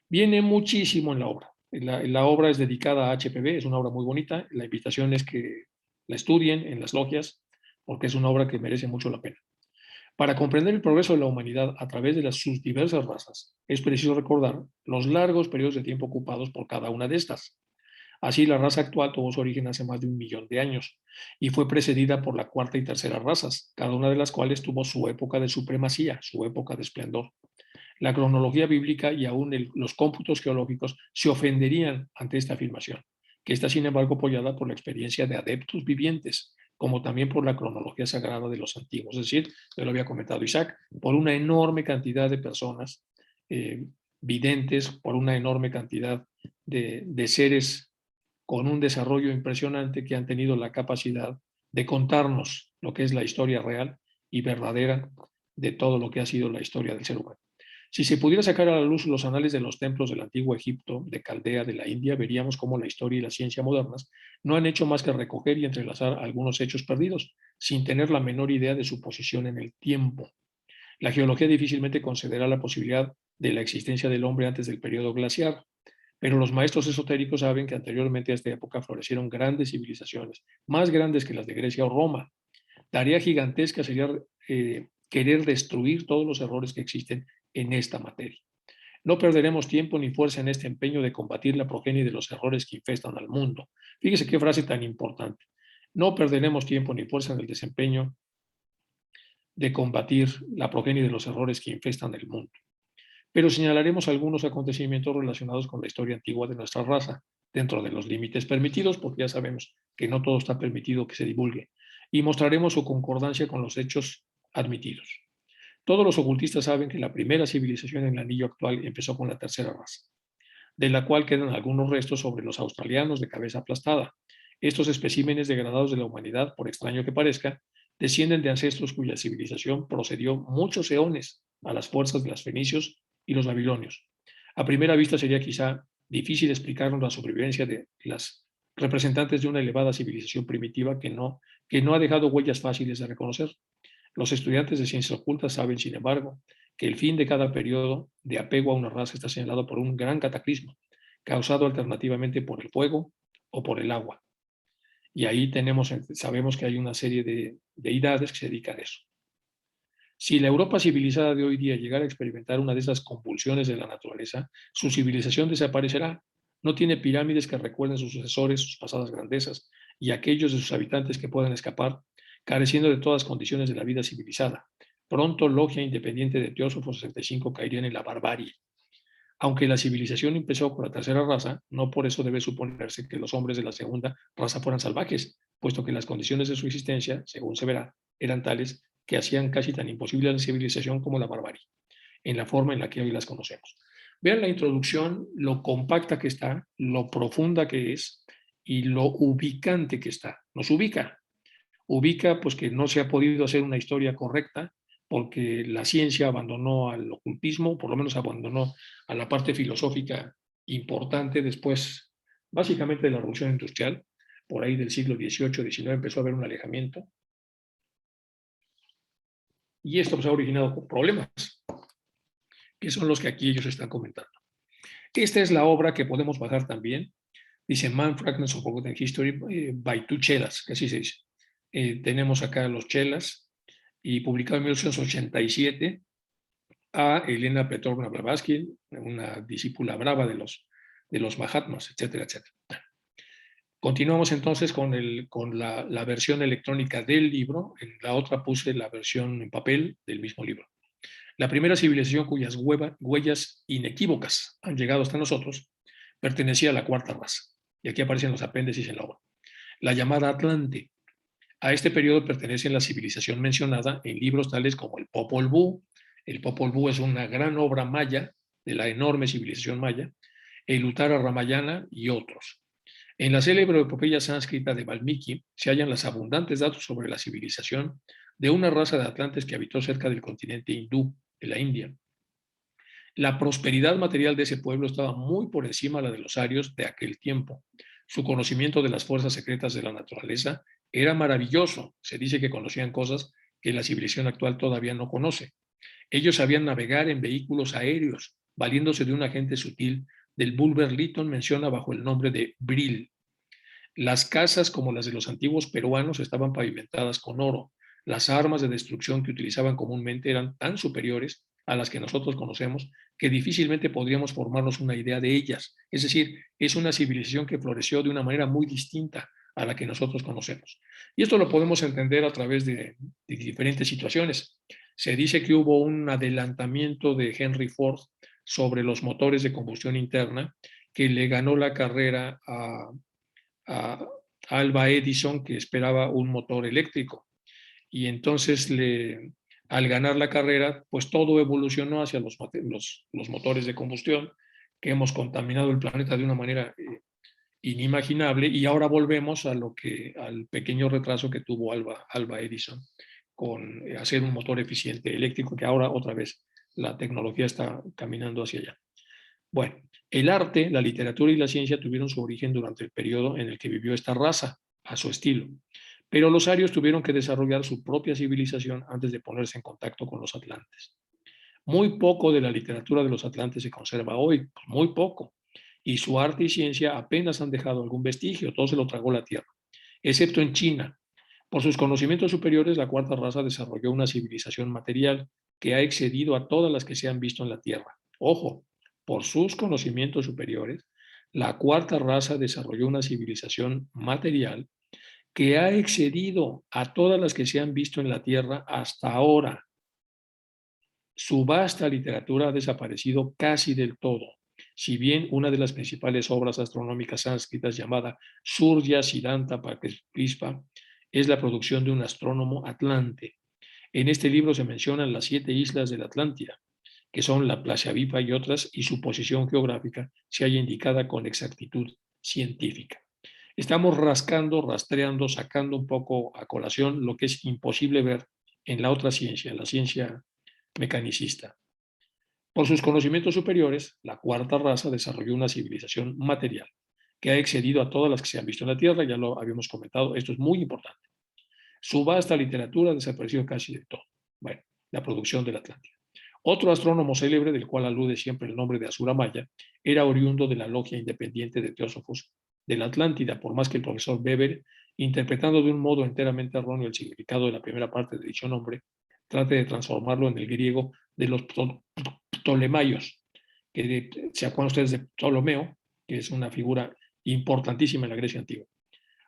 Speaker 1: Viene muchísimo en la obra. La obra es dedicada a HPV, es una obra muy bonita. La invitación es que la estudien en las logias, porque es una obra que merece mucho la pena. Para comprender el progreso de la humanidad a través de sus diversas razas, es preciso recordar los largos periodos de tiempo ocupados por cada una de estas. Así, la raza actual tuvo su origen hace más de 1 millón de años y fue precedida por la cuarta y tercera razas, cada una de las cuales tuvo su época de supremacía, su época de esplendor. La cronología bíblica y aún los cómputos geológicos se ofenderían ante esta afirmación, que está sin embargo apoyada por la experiencia de adeptos vivientes, como también por la cronología sagrada de los antiguos. Es decir, yo lo había comentado Isaac, por una enorme cantidad de personas videntes, por una enorme cantidad de seres con un desarrollo impresionante que han tenido la capacidad de contarnos lo que es la historia real y verdadera de todo lo que ha sido la historia del ser humano. Si se pudiera sacar a la luz los anales de los templos del antiguo Egipto, de Caldea, de la India, veríamos cómo la historia y la ciencia modernas no han hecho más que recoger y entrelazar algunos hechos perdidos, sin tener la menor idea de su posición en el tiempo. La geología difícilmente considera la posibilidad de la existencia del hombre antes del periodo glaciar, pero los maestros esotéricos saben que anteriormente a esta época florecieron grandes civilizaciones, más grandes que las de Grecia o Roma. Tarea gigantesca sería querer destruir todos los errores que existen en esta materia. No perderemos tiempo ni fuerza en este empeño de combatir la progenie de los errores que infestan al mundo. Fíjese qué frase tan importante. No perderemos tiempo ni fuerza en el desempeño de combatir la progenie de los errores que infestan el mundo. Pero señalaremos algunos acontecimientos relacionados con la historia antigua de nuestra raza, dentro de los límites permitidos, porque ya sabemos que no todo está permitido que se divulgue, y mostraremos su concordancia con los hechos admitidos. Todos los ocultistas saben que la primera civilización en el anillo actual empezó con la tercera raza, de la cual quedan algunos restos sobre los australianos de cabeza aplastada. Estos especímenes degradados de la humanidad, por extraño que parezca, descienden de ancestros cuya civilización procedió muchos eones a las fuerzas de los fenicios y los babilonios. A primera vista sería quizá difícil explicarnos la sobrevivencia de las representantes de una elevada civilización primitiva que no ha dejado huellas fáciles de reconocer. Los estudiantes de ciencias ocultas saben, sin embargo, que el fin de cada periodo de apego a una raza está señalado por un gran cataclismo, causado alternativamente por el fuego o por el agua. Y ahí sabemos que hay una serie de deidades que se dedican a eso. Si la Europa civilizada de hoy día llegara a experimentar una de esas convulsiones de la naturaleza, su civilización desaparecerá. No tiene pirámides que recuerden sus sucesores, sus pasadas grandezas, y aquellos de sus habitantes que puedan escapar, careciendo de todas condiciones de la vida civilizada. Pronto, Logia Independiente de Teósofo 65 caerían en la barbarie. Aunque la civilización empezó con la tercera raza, no por eso debe suponerse que los hombres de la segunda raza fueran salvajes, puesto que las condiciones de su existencia, según se verá, eran tales que hacían casi tan imposible la civilización como la barbarie, en la forma en la que hoy las conocemos. Vean la introducción, lo compacta que está, lo profunda que es y lo ubicante que está. Nos ubica pues que no se ha podido hacer una historia correcta porque la ciencia abandonó al ocultismo, por lo menos abandonó a la parte filosófica importante después, básicamente de la Revolución Industrial, por ahí del siglo XVIII, XIX empezó a haber un alejamiento y esto pues, ha originado problemas, que son los que aquí ellos están comentando. Esta es la obra que podemos bajar también, dice Man Fragments of Forgotten History by Two Chelas, que así se dice. Tenemos acá los Chelas, y publicado en 1987 a Elena Petrovna Blavatsky, una discípula brava de los Mahatmas, etcétera, etcétera. Continuamos entonces con la versión electrónica del libro. En la otra puse la versión en papel del mismo libro. La primera civilización cuyas huellas inequívocas han llegado hasta nosotros pertenecía a la cuarta raza. Y aquí aparecen los apéndices en la obra. La llamada Atlante. A este periodo pertenece la civilización mencionada en libros tales como el Popol Vuh. El Popol Vuh es una gran obra maya de la enorme civilización maya, el Uttara Ramayana y otros. En la célebre epopeya sánscrita de Valmiki se hallan los abundantes datos sobre la civilización de una raza de atlantes que habitó cerca del continente hindú, de la India. La prosperidad material de ese pueblo estaba muy por encima de la de los arios de aquel tiempo. Su conocimiento de las fuerzas secretas de la naturaleza era maravilloso. Se dice que conocían cosas que la civilización actual todavía no conoce. Ellos sabían navegar en vehículos aéreos, valiéndose de un agente sutil del Bulwer Lytton menciona bajo el nombre de Brill. Las casas, como las de los antiguos peruanos, estaban pavimentadas con oro. Las armas de destrucción que utilizaban comúnmente eran tan superiores a las que nosotros conocemos que difícilmente podríamos formarnos una idea de ellas. Es decir, es una civilización que floreció de una manera muy distinta a la que nosotros conocemos. Y esto lo podemos entender a través de diferentes situaciones. Se dice que hubo un adelantamiento de Henry Ford sobre los motores de combustión interna que le ganó la carrera a Alva Edison, que esperaba un motor eléctrico. Y entonces, al ganar la carrera, pues todo evolucionó hacia los motores de combustión, que hemos contaminado el planeta de una manera inimaginable, y ahora volvemos al pequeño retraso que tuvo Alva Edison con hacer un motor eficiente eléctrico, que ahora otra vez la tecnología está caminando hacia allá. Bueno, el arte, la literatura y la ciencia tuvieron su origen durante el periodo en el que vivió esta raza, a su estilo. Pero los arios tuvieron que desarrollar su propia civilización antes de ponerse en contacto con los atlantes. Muy poco de la literatura de los atlantes se conserva hoy, pues muy poco. Y su arte y ciencia apenas han dejado algún vestigio, todo se lo tragó la tierra, excepto en China. Por sus conocimientos superiores, la cuarta raza desarrolló una civilización material que ha excedido a todas las que se han visto en la Tierra. Ojo, por sus conocimientos superiores, la cuarta raza desarrolló una civilización material que ha excedido a todas las que se han visto en la Tierra hasta ahora. Su vasta literatura ha desaparecido casi del todo, si bien una de las principales obras astronómicas sánscritas llamada Surya Siddhanta Prakrispa es la producción de un astrónomo atlante. En este libro se mencionan las 7 islas de la Atlántida, que son la Placiavipa y otras, y su posición geográfica se halla indicada con exactitud científica. Estamos rascando, rastreando, sacando un poco a colación lo que es imposible ver en la otra ciencia, la ciencia mecanicista. Por sus conocimientos superiores, la cuarta raza desarrolló una civilización material que ha excedido a todas las que se han visto en la Tierra, ya lo habíamos comentado, esto es muy importante. Su vasta literatura desapareció casi de todo. Bueno, la producción de la Atlántida. Otro astrónomo célebre, del cual alude siempre el nombre de Asura Maya, era oriundo de la logia independiente de teósofos de la Atlántida, por más que el profesor Weber, interpretando de un modo enteramente erróneo el significado de la primera parte de dicho nombre, trate de transformarlo en el griego de los Ptolemaios, que se acuerdan ustedes de Ptolomeo, que es una figura importantísima en la Grecia antigua.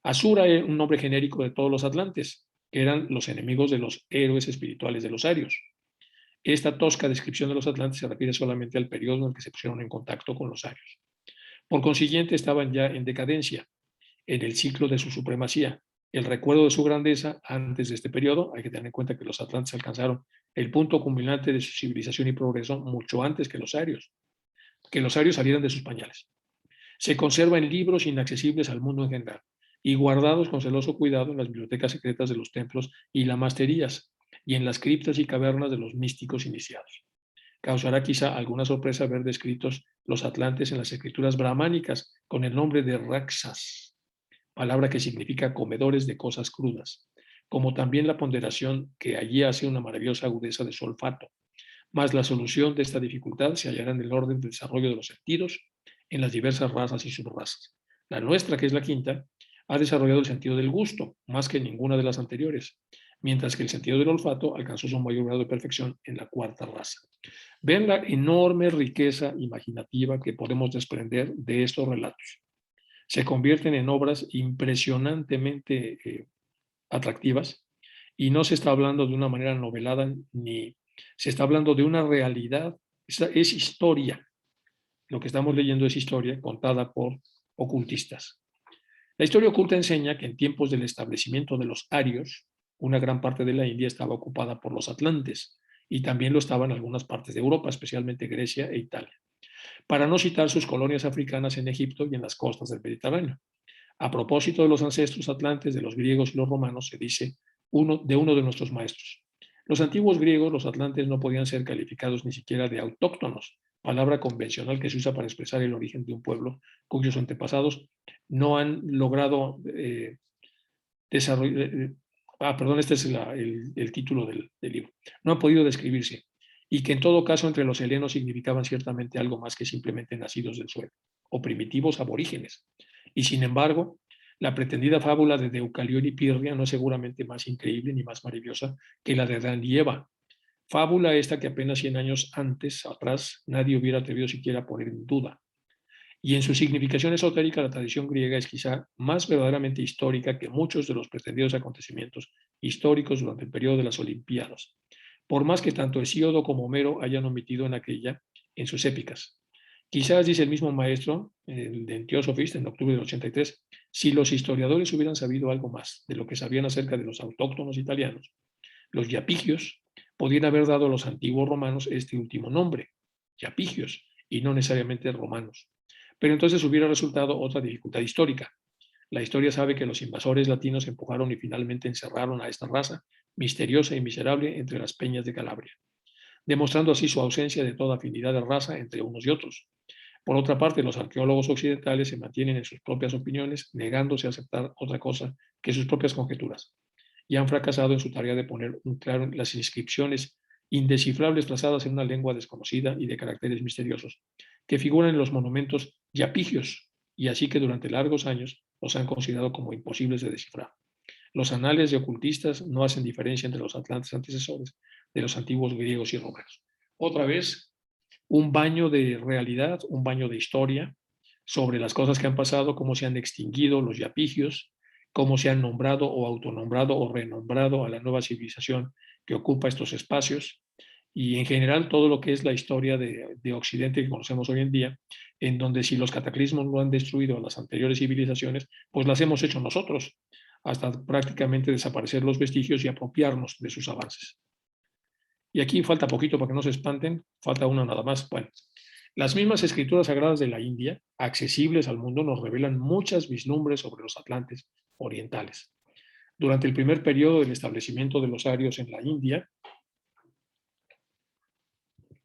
Speaker 1: Asura era un nombre genérico de todos los atlantes, que eran los enemigos de los héroes espirituales de los arios. Esta tosca descripción de los atlantes se refiere solamente al periodo en el que se pusieron en contacto con los arios. Por consiguiente, estaban ya en decadencia, en el ciclo de su supremacía. El recuerdo de su grandeza antes de este periodo, hay que tener en cuenta que los atlantes alcanzaron el punto culminante de su civilización y progreso mucho antes que los arios salieran de sus pañales. Se conserva en libros inaccesibles al mundo en general y guardados con celoso cuidado en las bibliotecas secretas de los templos y lamasterías y en las criptas y cavernas de los místicos iniciados. Causará quizá alguna sorpresa ver descritos los atlantes en las escrituras brahmánicas con el nombre de Rakshas, palabra que significa comedores de cosas crudas, como también la ponderación que allí hace una maravillosa agudeza de su olfato. Mas la solución de esta dificultad se hallará en el orden de desarrollo de los sentidos en las diversas razas y subrazas. La nuestra, que es la quinta, ha desarrollado el sentido del gusto, más que ninguna de las anteriores, mientras que el sentido del olfato alcanzó su mayor grado de perfección en la cuarta raza. Ven la enorme riqueza imaginativa que podemos desprender de estos relatos. Se convierten en obras impresionantemente atractivas y no se está hablando de una manera novelada ni se está hablando de una realidad, es historia. Lo que estamos leyendo es historia contada por ocultistas. La historia oculta enseña que en tiempos del establecimiento de los arios, una gran parte de la India estaba ocupada por los atlantes y también lo estaban algunas partes de Europa, especialmente Grecia e Italia, para no citar sus colonias africanas en Egipto y en las costas del Mediterráneo. A propósito de los ancestros atlantes, de los griegos y los romanos, se dice uno de nuestros maestros. Los antiguos griegos, los atlantes, no podían ser calificados ni siquiera de autóctonos, palabra convencional que se usa para expresar el origen de un pueblo cuyos antepasados no han logrado desarrollar. Perdón, este es el título del libro. No han podido describirse. Y que en todo caso entre los helenos significaban ciertamente algo más que simplemente nacidos del suelo o primitivos aborígenes. Y sin embargo, la pretendida fábula de Deucalión y Pirria no es seguramente más increíble ni más maravillosa que la de Adán y Eva. Fábula esta que apenas 100 años atrás, nadie hubiera atrevido siquiera a poner en duda. Y en su significación esotérica, la tradición griega es quizá más verdaderamente histórica que muchos de los pretendidos acontecimientos históricos durante el periodo de las Olimpiadas, por más que tanto Hesíodo como Homero hayan omitido en sus épicas. Quizás, dice el mismo maestro, el de Theosophist, en octubre del 83, si los historiadores hubieran sabido algo más de lo que sabían acerca de los autóctonos italianos, los yapigios podrían haber dado a los antiguos romanos este último nombre, yapigios, y no necesariamente romanos. Pero entonces hubiera resultado otra dificultad histórica. La historia sabe que los invasores latinos empujaron y finalmente encerraron a esta raza misteriosa y miserable entre las peñas de Calabria, demostrando así su ausencia de toda afinidad de raza entre unos y otros. Por otra parte, los arqueólogos occidentales se mantienen en sus propias opiniones, negándose a aceptar otra cosa que sus propias conjeturas, y han fracasado en su tarea de poner un claro en las inscripciones indescifrables trazadas en una lengua desconocida y de caracteres misteriosos, que figuran en los monumentos yapigios, y así que durante largos años los han considerado como imposibles de descifrar. Los anales de ocultistas no hacen diferencia entre los atlantes antecesores de los antiguos griegos y romanos. Otra vez, un baño de realidad, un baño de historia sobre las cosas que han pasado, cómo se han extinguido los yapigios, cómo se han nombrado o autonombrado o renombrado a la nueva civilización que ocupa estos espacios, y en general todo lo que es la historia de Occidente que conocemos hoy en día, en donde si los cataclismos no han destruido a las anteriores civilizaciones, pues las hemos hecho nosotros, hasta prácticamente desaparecer los vestigios y apropiarnos de sus avances. Y aquí falta poquito para que no se espanten, falta una nada más. Bueno, las mismas escrituras sagradas de la India, accesibles al mundo, nos revelan muchas vislumbres sobre los atlantes orientales. Durante el primer periodo del establecimiento de los arios en la India,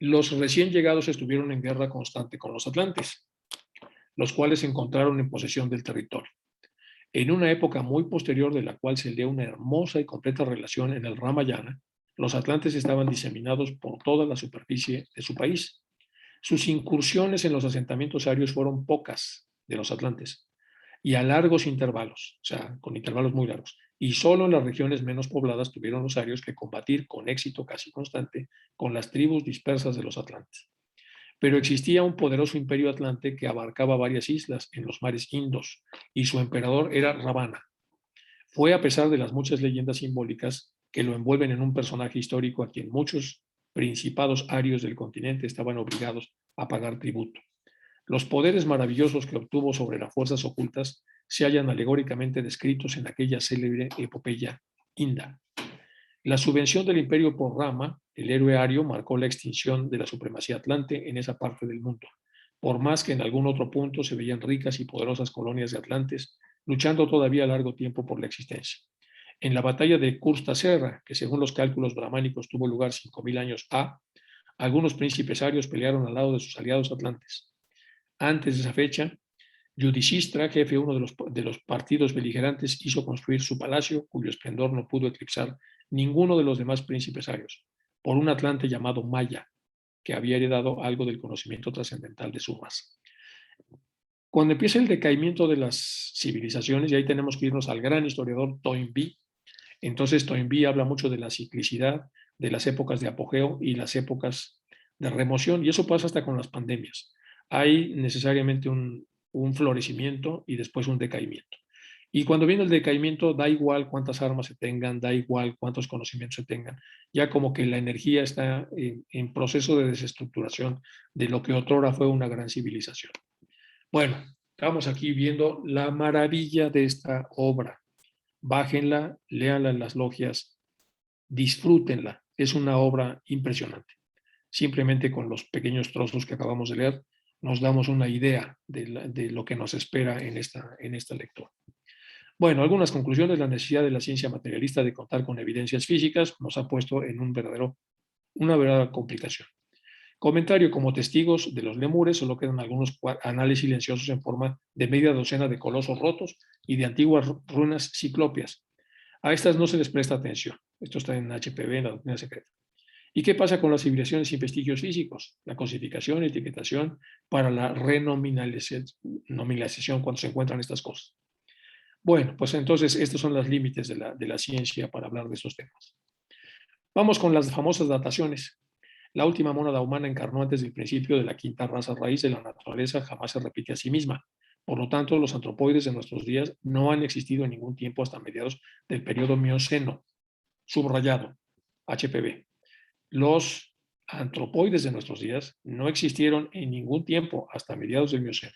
Speaker 1: los recién llegados estuvieron en guerra constante con los atlantes, los cuales se encontraron en posesión del territorio. En una época muy posterior de la cual se lee una hermosa y completa relación en el Ramayana, los atlantes estaban diseminados por toda la superficie de su país. Sus incursiones en los asentamientos arios fueron pocas de los atlantes y a largos intervalos, o sea, con intervalos muy largos. y solo en las regiones menos pobladas tuvieron los arios que combatir con éxito casi constante con las tribus dispersas de los atlantes. Pero existía un poderoso imperio atlante que abarcaba varias islas en los mares Indos, y su emperador era Ravana. Fue a pesar de las muchas leyendas simbólicas que lo envuelven en un personaje histórico a quien muchos principados arios del continente estaban obligados a pagar tributo. Los poderes maravillosos que obtuvo sobre las fuerzas ocultas se hallan alegóricamente descritos en aquella célebre epopeya inda. La subvención del imperio por Rama, el héroe ario, marcó la extinción de la supremacía atlante en esa parte del mundo, por más que en algún otro punto se veían ricas y poderosas colonias de atlantes luchando todavía a largo tiempo por la existencia. En la batalla de Kursta Serra, que según los cálculos brahmánicos tuvo lugar 5.000 años A, algunos príncipes arios pelearon al lado de sus aliados atlantes. Antes de esa fecha, Yudhishthira, jefe de uno de los partidos beligerantes, hizo construir su palacio, cuyo esplendor no pudo eclipsar ninguno de los demás príncipes arios, por un atlante llamado Maya, que había heredado algo del conocimiento trascendental de su raza. Cuando empieza el decaimiento de las civilizaciones, y ahí tenemos que irnos al gran historiador Toynbee, entonces Toynbee habla mucho de la ciclicidad, de las épocas de apogeo y las épocas de remoción, y eso pasa hasta con las pandemias. Hay necesariamente un florecimiento y después un decaimiento. Y cuando viene el decaimiento, da igual cuántas armas se tengan, da igual cuántos conocimientos se tengan, ya como que la energía está en proceso de desestructuración de lo que otrora fue una gran civilización. Bueno, estamos aquí viendo la maravilla de esta obra. Bájenla, léanla en las logias, disfrútenla. Es una obra impresionante. Simplemente con los pequeños trozos que acabamos de leer, nos damos una idea de lo que nos espera en esta lectura. Bueno, algunas conclusiones. La necesidad de la ciencia materialista de contar con evidencias físicas nos ha puesto en una verdadera complicación. Comentario: como testigos de los lemures solo quedan algunos anales silenciosos en forma de media docena de colosos rotos y de antiguas ruinas ciclópeas. A estas no se les presta atención. Esto está en HPV, en la doctrina secreta. ¿Y qué pasa con las civilizaciones sin vestigios físicos? La cosificación y etiquetación para la renominalización cuando se encuentran estas cosas. Bueno, pues entonces estos son los límites de la ciencia para hablar de estos temas. Vamos con las famosas dataciones. La última mónada humana encarnó antes del principio de la quinta raza raíz de la naturaleza, jamás se repite a sí misma. Por lo tanto, los antropoides de nuestros días no han existido en ningún tiempo hasta mediados del periodo Mioceno, subrayado, HPV. Los antropoides de nuestros días no existieron en ningún tiempo hasta mediados del Mioceno,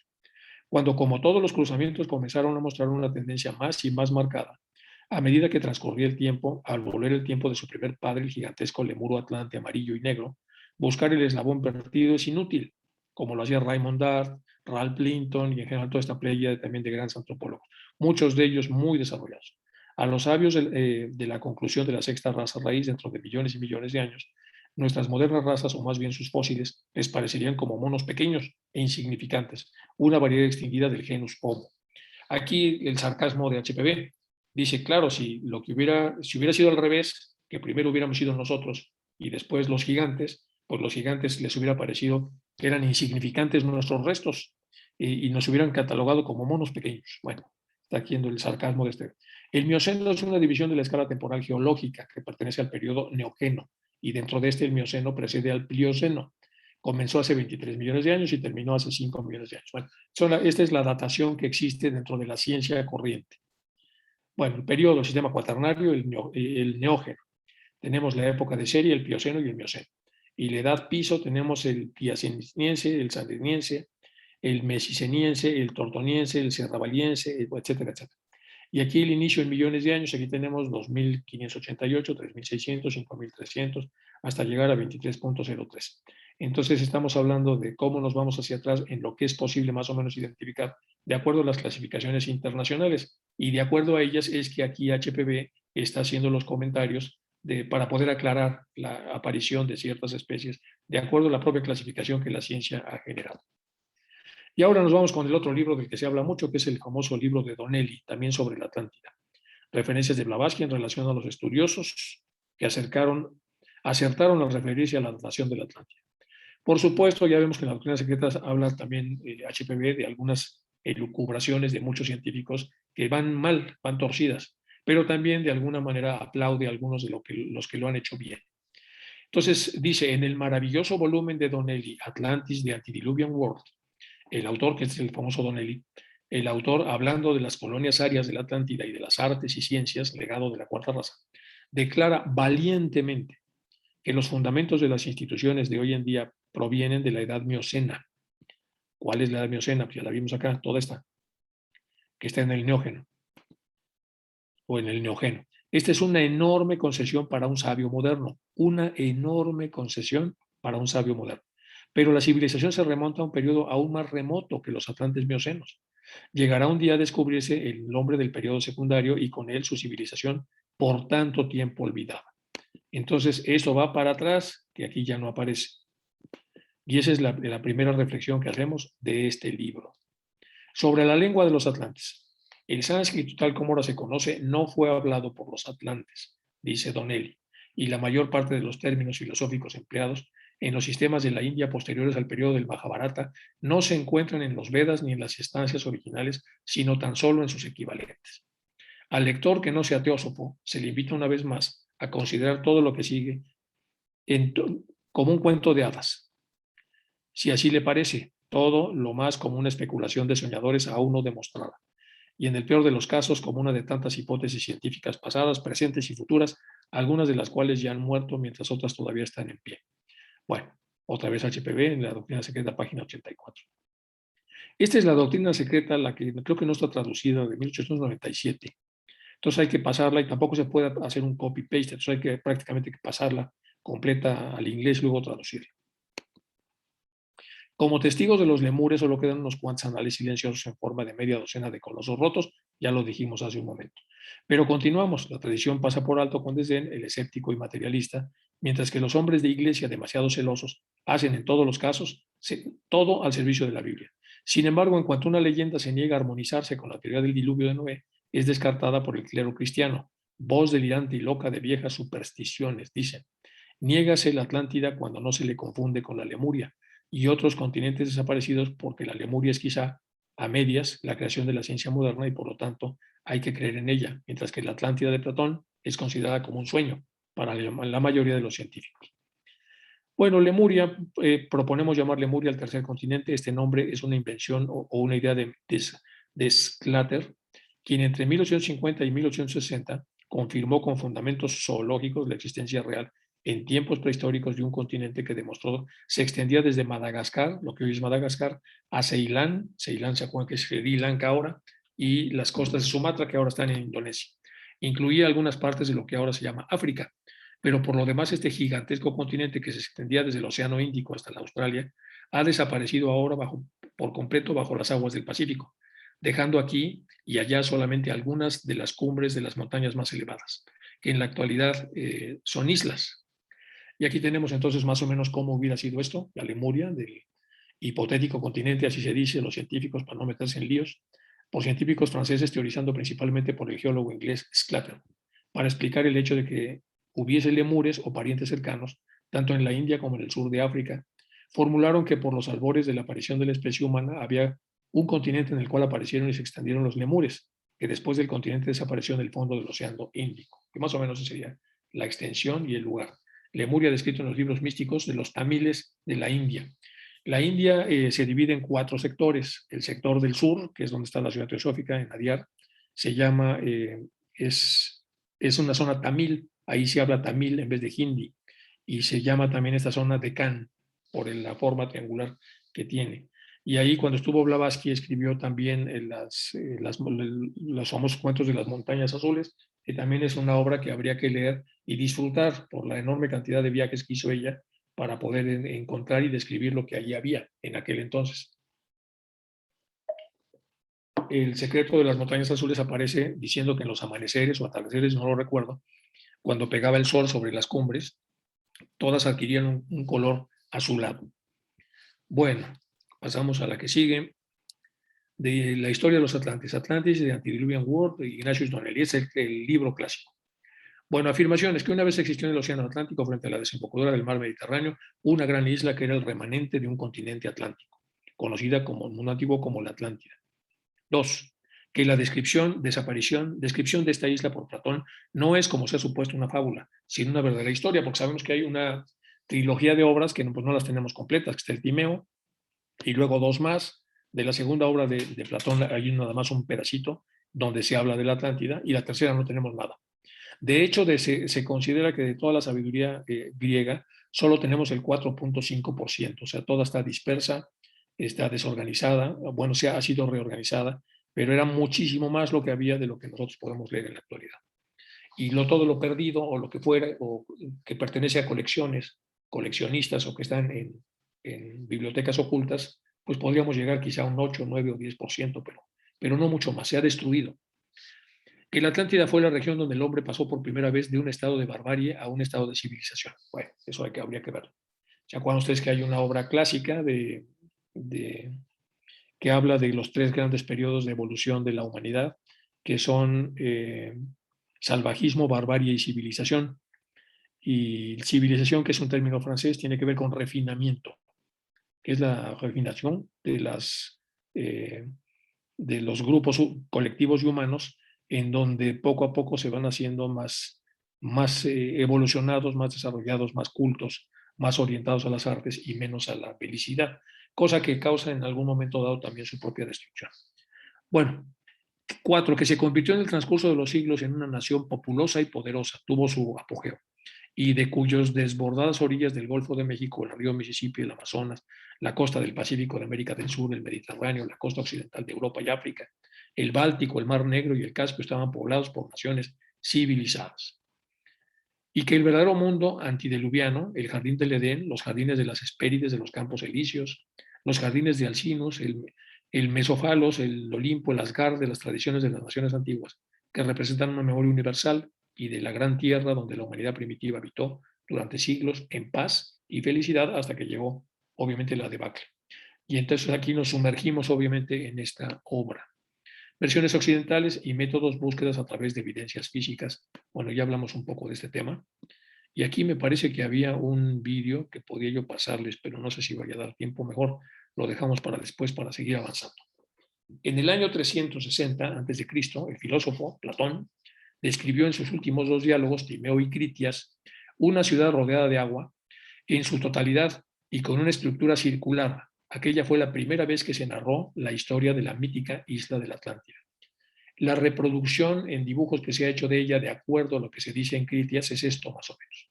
Speaker 1: cuando, como todos los cruzamientos, comenzaron a mostrar una tendencia más y más marcada. A medida que transcurría el tiempo, al volver el tiempo de su primer padre, el gigantesco lemuro atlante amarillo y negro, buscar el eslabón perdido es inútil, como lo hacía Raymond Dart, Ralph Linton y en general toda esta playa también de grandes antropólogos, muchos de ellos muy desarrollados. A los sabios de la conclusión de la sexta raza raíz dentro de millones y millones de años, nuestras modernas razas, o más bien sus fósiles, les parecerían como monos pequeños e insignificantes, una variedad extinguida del genus Homo. Aquí el sarcasmo de HPV. Dice, claro, si hubiera sido al revés, que primero hubiéramos sido nosotros y después los gigantes, pues los gigantes les hubiera parecido que eran insignificantes nuestros restos y nos hubieran catalogado como monos pequeños. Bueno, está aquí el sarcasmo de este. El Mioceno es una división de la escala temporal geológica que pertenece al periodo Neógeno, y dentro de este el Mioceno precede al Plioceno. Comenzó hace 23 millones de años y terminó hace 5 millones de años. Bueno, esta es la datación que existe dentro de la ciencia corriente. Bueno, el periodo del sistema cuaternario, el Neógeno. Tenemos la época de serie, el Plioceno y el Mioceno. Y la edad piso tenemos el piaceniense, el sandiniense, el mesiceniense, el tortoniense, el serravaliense, etcétera, etcétera. Y aquí el inicio en millones de años, aquí tenemos 2.588, 3.600, 5.300, hasta llegar a 23.03. Entonces estamos hablando de cómo nos vamos hacia atrás en lo que es posible más o menos identificar de acuerdo a las clasificaciones internacionales. Y de acuerdo a ellas es que aquí HPV está haciendo los comentarios para poder aclarar la aparición de ciertas especies de acuerdo a la propia clasificación que la ciencia ha generado. Y ahora nos vamos con el otro libro del que se habla mucho, que es el famoso libro de Donnelly, también sobre la Atlántida. Referencias de Blavatsky en relación a los estudiosos que acertaron al referirse a la datación de la Atlántida. Por supuesto, ya vemos que en la doctrina secreta habla también HPV de algunas elucubraciones de muchos científicos que van mal, van torcidas, pero también de alguna manera aplaude a algunos de los que lo han hecho bien. Entonces dice, en el maravilloso volumen de Donnelly, Atlantis, The Antediluvian World, el autor, que es el famoso Donnelly, el autor, hablando de las colonias arias de la Atlántida y de las artes y ciencias, legado de la cuarta raza, declara valientemente que los fundamentos de las instituciones de hoy en día provienen de la edad miocena. ¿Cuál es la edad miocena? Pues ya la vimos acá, toda esta, que está en el Neógeno o en el Neógeno. Esta es una enorme concesión para un sabio moderno, una enorme concesión para un sabio moderno. Pero la civilización se remonta a un periodo aún más remoto que los atlantes miocenos. Llegará un día a descubrirse el nombre del periodo secundario y con él su civilización por tanto tiempo olvidada. Entonces, eso va para atrás, que aquí ya no aparece. Y esa es la primera reflexión que hacemos de este libro. Sobre la lengua de los atlantes. El sánscrito, tal como ahora se conoce, no fue hablado por los atlantes, dice Donnelly, y la mayor parte de los términos filosóficos empleados en los sistemas de la India posteriores al periodo del Mahabharata no se encuentran en los Vedas ni en las estancias originales, sino tan solo en sus equivalentes. Al lector que no sea teósofo, se le invita una vez más a considerar todo lo que sigue como un cuento de hadas, si así le parece, todo lo más como una especulación de soñadores aún no demostrada, y en el peor de los casos como una de tantas hipótesis científicas pasadas, presentes y futuras, algunas de las cuales ya han muerto mientras otras todavía están en pie. Bueno, otra vez HPV en la doctrina secreta, página 84. Esta es la doctrina secreta, la que creo que no está traducida, de 1897. Entonces hay que pasarla y tampoco se puede hacer un copy-paste, entonces hay que prácticamente pasarla completa al inglés y luego traducirla. Como testigos de los lemures solo quedan unos cuantos anales silenciosos en forma de media docena de colosos rotos, ya lo dijimos hace un momento. Pero continuamos, la tradición pasa por alto con desdén el escéptico y materialista, mientras que los hombres de iglesia demasiado celosos hacen en todos los casos todo al servicio de la Biblia. Sin embargo, en cuanto una leyenda se niega a armonizarse con la teoría del diluvio de Noé, es descartada por el clero cristiano. Voz delirante y loca de viejas supersticiones, dicen. Niégase la Atlántida cuando no se le confunde con la Lemuria y otros continentes desaparecidos porque la Lemuria es quizá a medias la creación de la ciencia moderna y por lo tanto hay que creer en ella, mientras que la Atlántida de Platón es considerada como un sueño para la mayoría de los científicos. Bueno, Lemuria, proponemos llamar Lemuria al tercer continente. Este nombre es una invención o una idea de Sclater, quien entre 1850 y 1860 confirmó con fundamentos zoológicos la existencia real en tiempos prehistóricos de un continente que demostró se extendía desde Madagascar, lo que hoy es Madagascar, a Ceilán, Ceilán se acuerdan que es Sri Lanka ahora, y las costas de Sumatra que ahora están en Indonesia. Incluía algunas partes de lo que ahora se llama África, pero por lo demás este gigantesco continente que se extendía desde el Océano Índico hasta la Australia ha desaparecido ahora por completo bajo las aguas del Pacífico, dejando aquí y allá solamente algunas de las cumbres de las montañas más elevadas, que en la actualidad son islas. Y aquí tenemos entonces más o menos cómo hubiera sido esto, la Lemuria, del hipotético continente, así se dice, los científicos, para no meterse en líos, por científicos franceses teorizando principalmente por el geólogo inglés Sclater, para explicar el hecho de que hubiese lemures o parientes cercanos, tanto en la India como en el sur de África. Formularon que por los albores de la aparición de la especie humana había un continente en el cual aparecieron y se extendieron los lemures, que después del continente desapareció en el fondo del Océano Índico, que más o menos esa sería la extensión y el lugar. Lemuria descrito en los libros místicos de los tamiles de la India. La India se divide en 4 sectores. El sector del sur, que es donde está la ciudad teosófica, en Adyar, se llama, es una zona tamil, ahí se habla tamil en vez de hindi, y se llama también esta zona Deccan, por la forma triangular que tiene. Y ahí cuando estuvo Blavatsky escribió también los famosos cuentos de las montañas azules, que también es una obra que habría que leer y disfrutar por la enorme cantidad de viajes que hizo ella para poder encontrar y describir lo que allí había en aquel entonces. El secreto de las montañas azules aparece diciendo que en los amaneceres o atardeceres, no lo recuerdo, cuando pegaba el sol sobre las cumbres, todas adquirían un color azulado. Bueno, pasamos a la que sigue, de la historia de los Atlantes. Atlantis de Antediluvian World, de Ignatius Donnelly, es el libro clásico. Bueno, afirmaciones que una vez existió en el Océano Atlántico frente a la desembocadura del mar Mediterráneo una gran isla que era el remanente de un continente atlántico, conocida como en un antiguo como la Atlántida. 2. que la descripción de esta isla por Platón no es, como se ha supuesto, una fábula, sino una verdadera historia, porque sabemos que hay una trilogía de obras que pues, no las tenemos completas, que está el Timeo, y luego dos más. De la segunda obra de Platón hay nada más un pedacito donde se habla de la Atlántida, y la tercera no tenemos nada. De hecho, se considera que de toda la sabiduría griega solo tenemos el 4.5%, o sea, toda está dispersa, está desorganizada, bueno, ha sido reorganizada, pero era muchísimo más lo que había de lo que nosotros podemos leer en la actualidad. Y todo lo perdido o lo que fuera, o que pertenece a colecciones, coleccionistas o que están en bibliotecas ocultas, pues podríamos llegar quizá a un 8, 9 o 10%, pero no mucho más, se ha destruido. Que la Atlántida fue la región donde el hombre pasó por primera vez de un estado de barbarie a un estado de civilización. Bueno, eso habría que verlo. ¿Se acuerdan ustedes que hay una obra clásica que habla de los tres grandes periodos de evolución de la humanidad, que son salvajismo, barbarie y civilización? Y civilización, que es un término francés, tiene que ver con refinamiento, que es la refinación de los grupos colectivos y humanos, en donde poco a poco se van haciendo más evolucionados, más desarrollados, más cultos, más orientados a las artes y menos a la felicidad, cosa que causa en algún momento dado también su propia destrucción. Bueno, 4, que se convirtió en el transcurso de los siglos en una nación populosa y poderosa, tuvo su apogeo, y de cuyos desbordadas orillas del Golfo de México, el río Mississippi, el Amazonas, la costa del Pacífico de América del Sur, el Mediterráneo, la costa occidental de Europa y África, el Báltico, el Mar Negro y el Caspio estaban poblados por naciones civilizadas. Y que el verdadero mundo antediluviano, el jardín del Edén, los jardines de las Hespérides de los campos elíseos, los jardines de Alcinous, el Mesofalos, el Olimpo, el Asgard de las tradiciones de las naciones antiguas, que representan una memoria universal y de la gran tierra donde la humanidad primitiva habitó durante siglos en paz y felicidad hasta que llegó, obviamente, la debacle. Y entonces aquí nos sumergimos, obviamente, en esta obra. Versiones occidentales y métodos, búsquedas a través de evidencias físicas. Bueno, ya hablamos un poco de este tema. Y aquí me parece que había un vídeo que podía yo pasarles, pero no sé si vaya a dar tiempo. Mejor lo dejamos para después, para seguir avanzando. En el año 360 a.C., el filósofo Platón describió en sus últimos dos diálogos, Timeo y Critias, una ciudad rodeada de agua en su totalidad y con una estructura circular. Aquella fue la primera vez que se narró la historia de la mítica isla de la Atlántida. La reproducción en dibujos que se ha hecho de ella, de acuerdo a lo que se dice en Critias, es esto más o menos.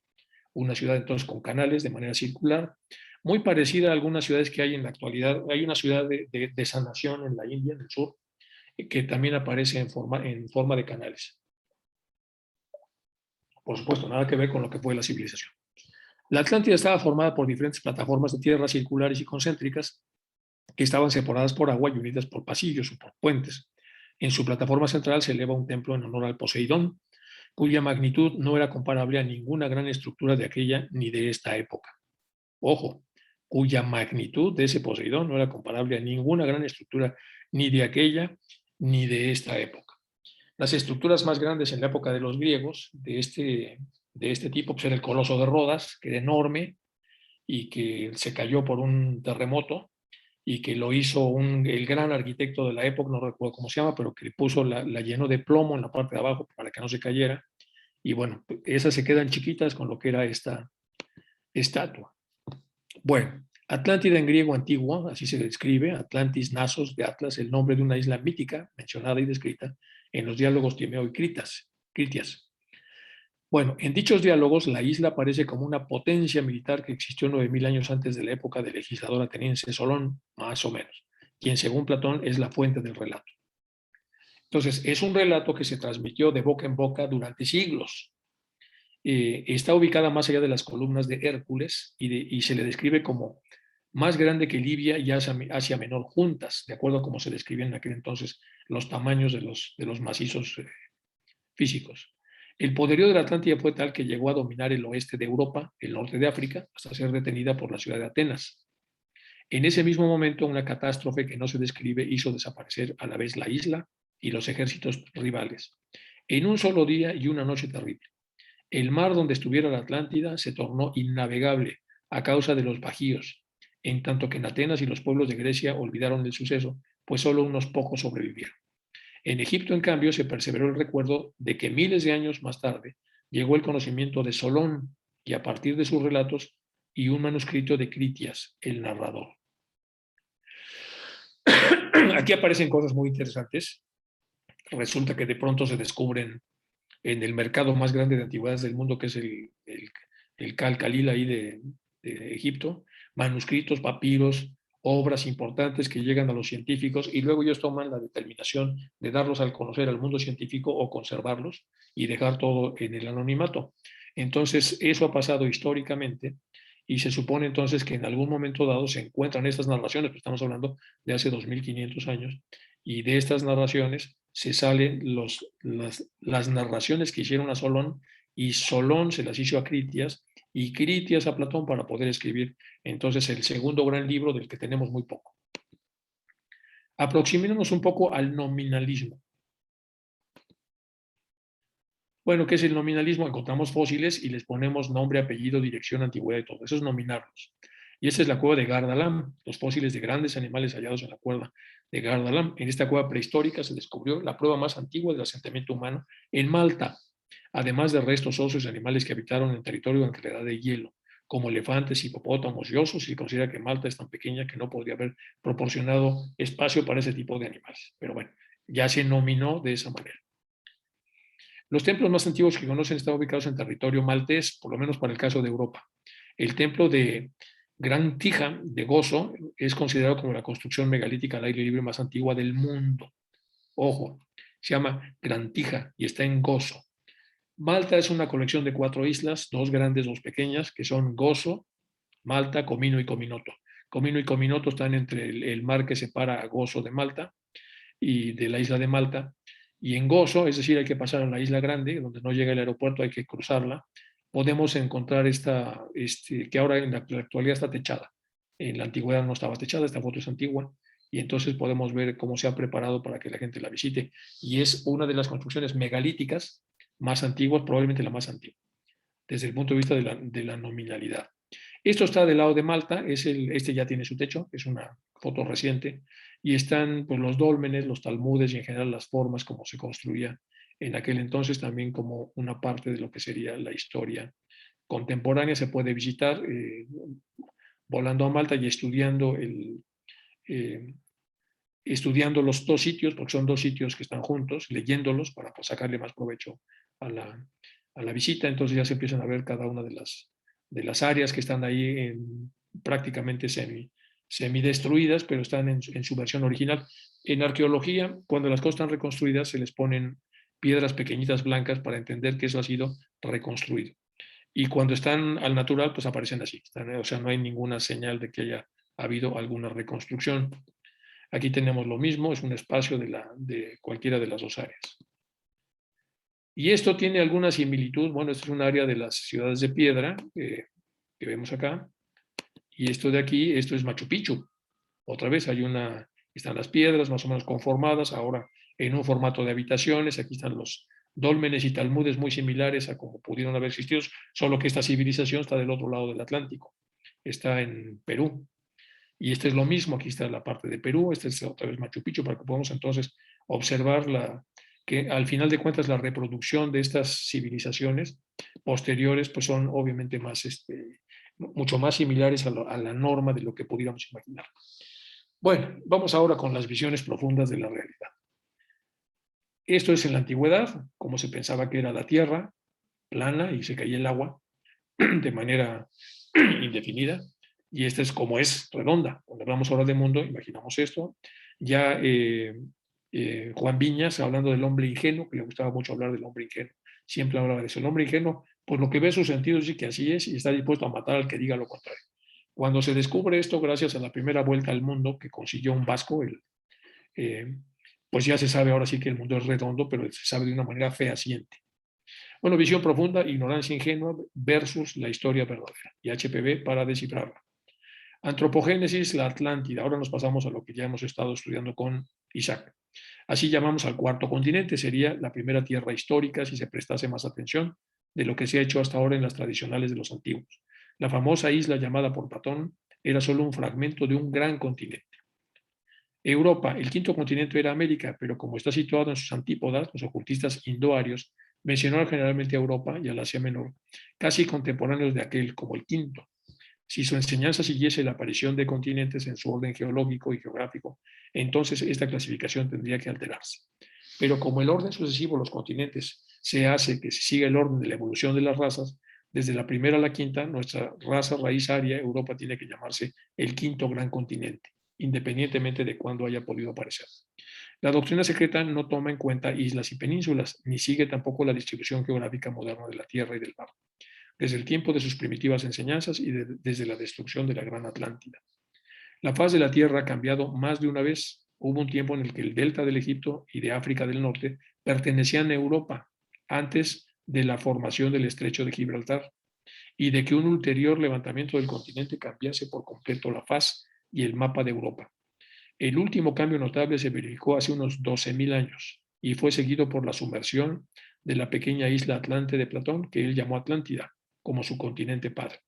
Speaker 1: Una ciudad entonces con canales de manera circular, muy parecida a algunas ciudades que hay en la actualidad. Hay una ciudad de sanación en la India, en el sur, que también aparece en forma de canales. Por supuesto, nada que ver con lo que fue la civilización. La Atlántida estaba formada por diferentes plataformas de tierra circulares y concéntricas que estaban separadas por agua y unidas por pasillos o por puentes. En su plataforma central se eleva un templo en honor al Poseidón, cuya magnitud no era comparable a ninguna gran estructura de aquella ni de esta época. Ojo, cuya magnitud de ese Poseidón no era comparable a ninguna gran estructura ni de aquella ni de esta época. Las estructuras más grandes en la época de los griegos de este tipo pues era el Coloso de Rodas, que era enorme y que se cayó por un terremoto y que lo hizo el gran arquitecto de la época, no recuerdo cómo se llama, pero que la llenó de plomo en la parte de abajo para que no se cayera. Y bueno, esas se quedan chiquitas con lo que era esta estatua. Bueno, Atlántida en griego antiguo, así se describe, Atlantis, Nasos, de Atlas, el nombre de una isla mítica mencionada y descrita en los diálogos Timeo y Critias. Bueno, en dichos diálogos la isla aparece como una potencia militar que existió 9.000 años antes de la época del legislador ateniense Solón, más o menos, quien según Platón es la fuente del relato. Entonces, es un relato que se transmitió de boca en boca durante siglos. Está ubicada más allá de las columnas de Hércules y se le describe como más grande que Libia y Asia Menor juntas, de acuerdo a cómo se describían en aquel entonces los tamaños de los macizos físicos. El poderío de la Atlántida fue tal que llegó a dominar el oeste de Europa, el norte de África, hasta ser detenida por la ciudad de Atenas. En ese mismo momento, una catástrofe que no se describe hizo desaparecer a la vez la isla y los ejércitos rivales. En un solo día y una noche terrible. El mar donde estuviera la Atlántida se tornó innavegable a causa de los bajíos, en tanto que en Atenas y los pueblos de Grecia olvidaron el suceso, pues solo unos pocos sobrevivieron. En Egipto, en cambio, se perseveró el recuerdo de que miles de años más tarde llegó el conocimiento de Solón y a partir de sus relatos y un manuscrito de Critias, el narrador. Aquí aparecen cosas muy interesantes. Resulta que de pronto se descubren en el mercado más grande de antigüedades del mundo, que es el Khalil ahí de Egipto, manuscritos, papiros, obras importantes que llegan a los científicos y luego ellos toman la determinación de darlos al conocer al mundo científico o conservarlos y dejar todo en el anonimato. Entonces, eso ha pasado históricamente y se supone entonces que en algún momento dado se encuentran estas narraciones, pues estamos hablando de hace 2500 años, y de estas narraciones se salen las narraciones que hicieron a Solón y Solón se las hizo a Critias y Critias a Platón para poder escribir entonces el segundo gran libro del que tenemos muy poco. Aproximémonos un poco al nominalismo. Bueno, ¿qué es el nominalismo? Encontramos fósiles y les ponemos nombre, apellido, dirección, antigüedad y todo. Eso es nominarlos. Y esta es la cueva de Gardalam, los fósiles de grandes animales hallados en la cueva de Gardalam. En esta cueva prehistórica se descubrió la prueba más antigua del asentamiento humano en Malta, además de restos óseos de animales que habitaron el territorio durante la edad de hielo, como elefantes, hipopótamos y osos. Y considera que Malta es tan pequeña que no podría haber proporcionado espacio para ese tipo de animales. Pero bueno, ya se nominó de esa manera. Los templos más antiguos que conocen están ubicados en territorio maltés, por lo menos para el caso de Europa. El templo de Gran Tija de Gozo es considerado como la construcción megalítica al aire libre más antigua del mundo. Ojo, se llama Gran Tija y está en Gozo. Malta es una colección de 4 islas, 2 grandes, 2 pequeñas, que son Gozo, Malta, Comino y Cominoto. Comino y Cominoto están entre el mar que separa a Gozo de Malta y de la isla de Malta. Y en Gozo, es decir, hay que pasar a la isla grande, donde no llega el aeropuerto, hay que cruzarla. Podemos encontrar que ahora en la actualidad está techada. En la antigüedad no estaba techada, esta foto es antigua, y entonces podemos ver cómo se ha preparado para que la gente la visite. Y es una de las construcciones megalíticas más antiguas, probablemente la más antigua, desde el punto de vista de la nominalidad. Esto está del lado de Malta, este ya tiene su techo, es una foto reciente, y están pues, los dólmenes, los talmudes y en general las formas como se construía en aquel entonces, también como una parte de lo que sería la historia contemporánea. Se puede visitar volando a Malta y estudiando los 2 sitios, porque son 2 sitios que están juntos, leyéndolos para pues, sacarle más provecho a la visita. Entonces ya se empiezan a ver cada una de las áreas que están ahí prácticamente semidestruidas, pero están en su versión original. En arqueología, cuando las cosas están reconstruidas, se les ponen piedras pequeñitas blancas para entender que eso ha sido reconstruido. Y cuando están al natural, pues aparecen así. O sea, no hay ninguna señal de que haya habido alguna reconstrucción. Aquí tenemos lo mismo, es un espacio de cualquiera de las 2 áreas. Y esto tiene alguna similitud. Bueno, esto es un área de las ciudades de piedra que vemos acá. Y esto de aquí, esto es Machu Picchu. Otra vez están las piedras más o menos conformadas, ahora en un formato de habitaciones. Aquí están los dólmenes y talmudes muy similares a como pudieron haber existido, solo que esta civilización está del otro lado del Atlántico. Está en Perú. Y este es lo mismo, aquí está la parte de Perú, este es otra vez Machu Picchu, para que podamos entonces observar que al final de cuentas la reproducción de estas civilizaciones posteriores pues son obviamente mucho más similares a la norma de lo que pudiéramos imaginar. Bueno, vamos ahora con las visiones profundas de la realidad. Esto es en la antigüedad, como se pensaba que era la Tierra, plana y se caía el agua de manera indefinida. Y esta es como es redonda. Cuando hablamos ahora de mundo, imaginamos esto. Ya Juan Viñas, hablando del hombre ingenuo, que le gustaba mucho hablar del hombre ingenuo, siempre hablaba de eso. El hombre ingenuo, por lo que ve sus sentidos, dice que así es y está dispuesto a matar al que diga lo contrario. Cuando se descubre esto, gracias a la primera vuelta al mundo que consiguió un vasco, pues ya se sabe ahora sí que el mundo es redondo, pero se sabe de una manera fehaciente. Bueno, visión profunda, ignorancia ingenua versus la historia verdadera. Y HPV para descifrarla. Antropogénesis, la Atlántida. Ahora nos pasamos a lo que ya hemos estado estudiando con Isaac. Así llamamos al cuarto continente. Sería la primera tierra histórica si se prestase más atención de lo que se ha hecho hasta ahora en las tradicionales de los antiguos. La famosa isla llamada por Platón era solo un fragmento de un gran continente. Europa, el quinto continente era América, pero como está situado en sus antípodas, los ocultistas indoarios mencionaron generalmente a Europa y al Asia Menor, casi contemporáneos de aquel como el quinto. Si su enseñanza siguiese la aparición de continentes en su orden geológico y geográfico, entonces esta clasificación tendría que alterarse. Pero como el orden sucesivo de los continentes se hace que se siga el orden de la evolución de las razas, desde la primera a la quinta, nuestra raza raíz aria, Europa, tiene que llamarse el quinto gran continente, independientemente de cuándo haya podido aparecer. La doctrina secreta no toma en cuenta islas y penínsulas, ni sigue tampoco la distribución geográfica moderna de la Tierra y del mar, desde el tiempo de sus primitivas enseñanzas y desde la destrucción de la Gran Atlántida. La faz de la Tierra ha cambiado más de una vez. Hubo un tiempo en el que el delta del Egipto y de África del Norte pertenecían a Europa antes de la formación del estrecho de Gibraltar y de que un ulterior levantamiento del continente cambiase por completo la faz y el mapa de Europa. El último cambio notable se verificó hace unos 12.000 años y fue seguido por la sumersión de la pequeña isla Atlante de Platón, que él llamó Atlántida, como su continente padre.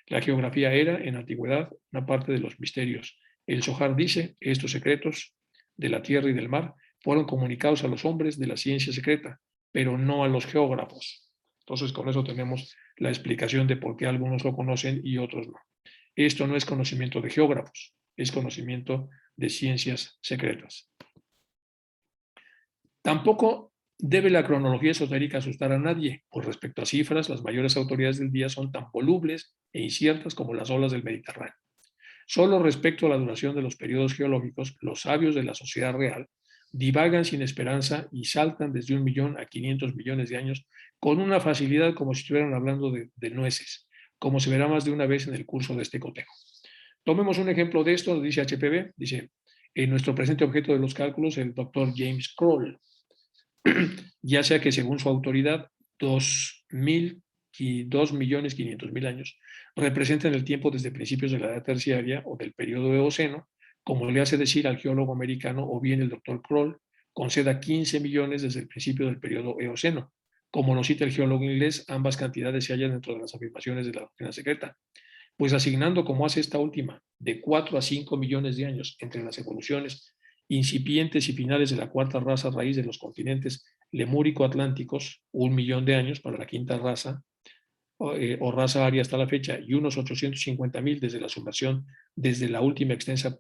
Speaker 1: La geografía era, en antigüedad, una parte de los misterios. El Zohar dice, estos secretos de la tierra y del mar fueron comunicados a los hombres de la ciencia secreta, pero no a los geógrafos. Entonces, con eso tenemos la explicación de por qué algunos lo conocen y otros no. Esto no es conocimiento de geógrafos, es conocimiento de ciencias secretas. Tampoco debe la cronología esotérica asustar a nadie, pues respecto a cifras, las mayores autoridades del día son tan volubles e inciertas como las olas del Mediterráneo. Solo respecto a la duración de los periodos geológicos, los sabios de la sociedad real divagan sin esperanza y saltan desde 1 millón a 500 millones de años con una facilidad como si estuvieran hablando de nueces, como se verá más de una vez en el curso de este cotejo. Tomemos un ejemplo de esto, dice HPV, dice, en nuestro presente objeto de los cálculos, el doctor James Kroll, ya sea que según su autoridad, 2.500.000 años representan el tiempo desde principios de la edad terciaria o del periodo Eoceno, como le hace decir al geólogo americano, o bien el doctor Kroll conceda 15 millones desde el principio del periodo Eoceno. Como lo cita el geólogo inglés, ambas cantidades se hallan dentro de las afirmaciones de la doctrina secreta, pues asignando, como hace esta última, de 4 a 5 millones de años entre las evoluciones incipientes y finales de la cuarta raza raíz de los continentes lemúrico-atlánticos, 1 millón de años para la quinta raza o raza aria hasta la fecha, y unos 850.000 desde la sumersión, desde la última extensa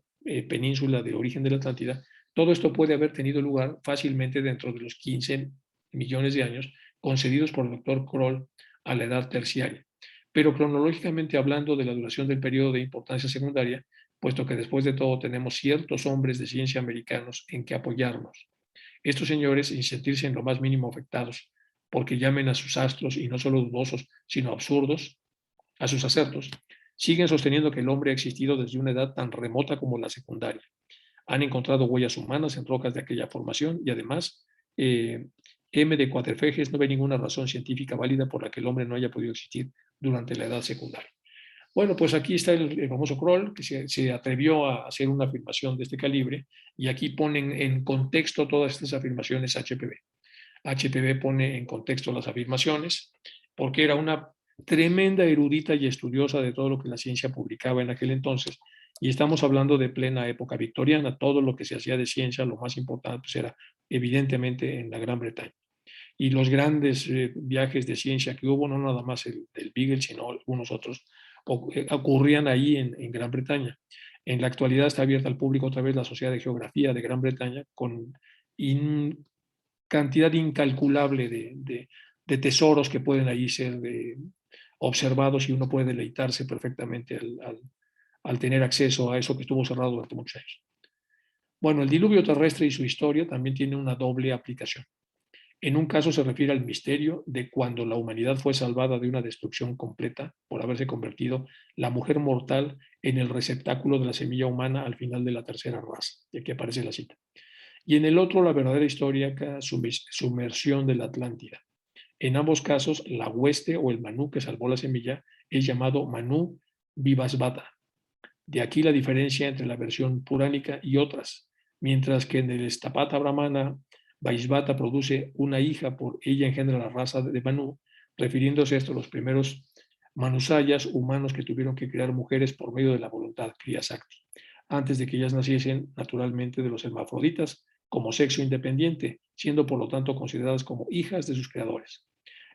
Speaker 1: península de origen de la Atlántida, todo esto puede haber tenido lugar fácilmente dentro de los 15 millones de años concedidos por el doctor Kroll a la edad terciaria. Pero cronológicamente hablando de la duración del periodo de importancia secundaria, puesto que después de todo tenemos ciertos hombres de ciencia americanos en que apoyarnos. Estos señores, sin sentirse en lo más mínimo afectados, porque llamen a sus astros, y no solo dudosos, sino absurdos, a sus acertos, siguen sosteniendo que el hombre ha existido desde una edad tan remota como la secundaria. Han encontrado huellas humanas en rocas de aquella formación y además M. de Cuatrefages no ve ninguna razón científica válida por la que el hombre no haya podido existir durante la edad secundaria. Bueno, pues aquí está el famoso Kroll, que se atrevió a hacer una afirmación de este calibre, y aquí ponen en contexto todas estas afirmaciones HPV. HPV pone en contexto las afirmaciones, porque era una tremenda erudita y estudiosa de todo lo que la ciencia publicaba en aquel entonces, y estamos hablando de plena época victoriana. Todo lo que se hacía de ciencia, lo más importante pues era evidentemente en la Gran Bretaña. Y los grandes viajes de ciencia que hubo, no nada más el del Beagle, sino algunos otros, ocurrían ahí en Gran Bretaña. En la actualidad está abierta al público otra vez la Sociedad de Geografía de Gran Bretaña con cantidad incalculable de tesoros que pueden allí ser observados, y uno puede deleitarse perfectamente al tener acceso a eso que estuvo cerrado durante muchos años. Bueno, el diluvio terrestre y su historia también tiene una doble aplicación. En un caso se refiere al misterio de cuando la humanidad fue salvada de una destrucción completa por haberse convertido la mujer mortal en el receptáculo de la semilla humana al final de la tercera raza. Y aquí aparece la cita. Y en el otro, la verdadera histórica sumersión de la Atlántida. En ambos casos, la hueste o el Manú que salvó la semilla es llamado Manú Vivasvata. De aquí la diferencia entre la versión puránica y otras. Mientras que en el Stapata Brahmana, Vaisvata produce una hija, por ella engendra la raza de Manú, refiriéndose a esto a los primeros manusayas humanos que tuvieron que crear mujeres por medio de la voluntad, Kriya Sakti. antes de que ellas naciesen naturalmente de los hermafroditas como sexo independiente, siendo por lo tanto consideradas como hijas de sus creadores.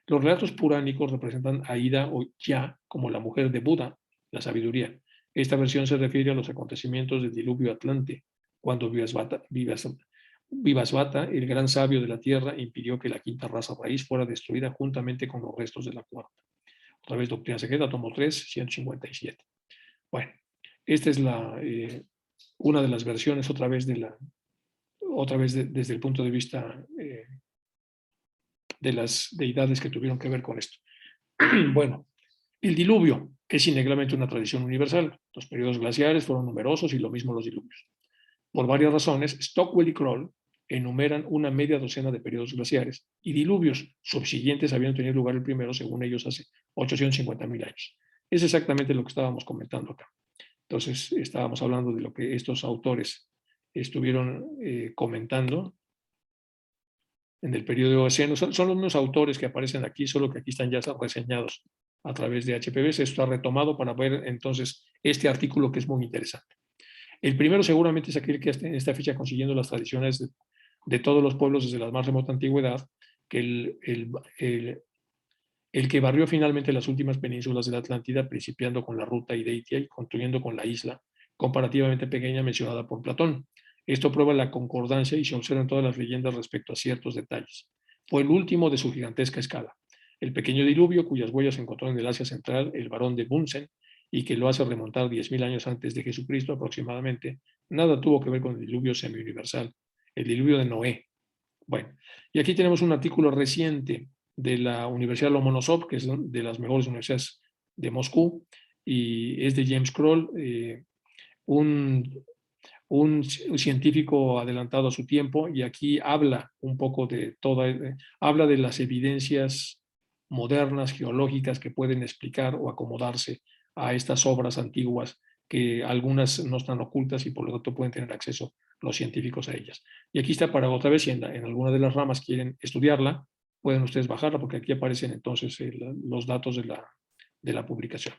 Speaker 1: Los relatos puránicos representan a Ida o Ya como la mujer de Buda, la sabiduría. Esta versión se refiere a los acontecimientos del diluvio atlante, cuando Vivasvata, el gran sabio de la tierra, impidió que la quinta raza raíz fuera destruida juntamente con los restos de la cuarta. Otra vez, Doctrina Secreta, tomo 3, 157. Bueno, esta es una de las versiones, desde el punto de vista de las deidades que tuvieron que ver con esto. Bueno, el diluvio es innegablemente una tradición universal. Los periodos glaciares fueron numerosos y lo mismo los diluvios. Por varias razones, Stockwell y Kroll enumeran una media docena de periodos glaciares y diluvios subsiguientes habían tenido lugar el primero, según ellos, hace 850.000 años. Es exactamente lo que estábamos comentando acá. Entonces, estábamos hablando de lo que estos autores estuvieron comentando en el periodo Eoceno. Son los mismos autores que aparecen aquí, solo que aquí están ya reseñados a través de HPBs. Esto está retomado para ver entonces este artículo que es muy interesante. El primero seguramente es aquel que en esta fecha, consiguiendo las tradiciones de todos los pueblos desde la más remota antigüedad, que el que barrió finalmente las últimas penínsulas de la Atlántida, principiando con la ruta Ideitia y concluyendo con la isla comparativamente pequeña mencionada por Platón. Esto prueba la concordancia y se observa en todas las leyendas respecto a ciertos detalles. Fue el último de su gigantesca escala. El pequeño diluvio, cuyas huellas se encontró en el Asia Central, el varón de Bunsen, y que lo hace remontar 10.000 años antes de Jesucristo aproximadamente, nada tuvo que ver con el diluvio semi-universal, el diluvio de Noé. Bueno, y aquí tenemos un artículo reciente de la Universidad Lomonosov, que es de las mejores universidades de Moscú, y es de James Kroll, un científico adelantado a su tiempo, y aquí habla un poco de habla de las evidencias modernas, geológicas, que pueden explicar o acomodarse a estas obras antiguas, que algunas no están ocultas y por lo tanto pueden tener acceso los científicos a ellas. Y aquí está para otra vez, si en alguna de las ramas quieren estudiarla, pueden ustedes bajarla, porque aquí aparecen entonces los datos de la publicación.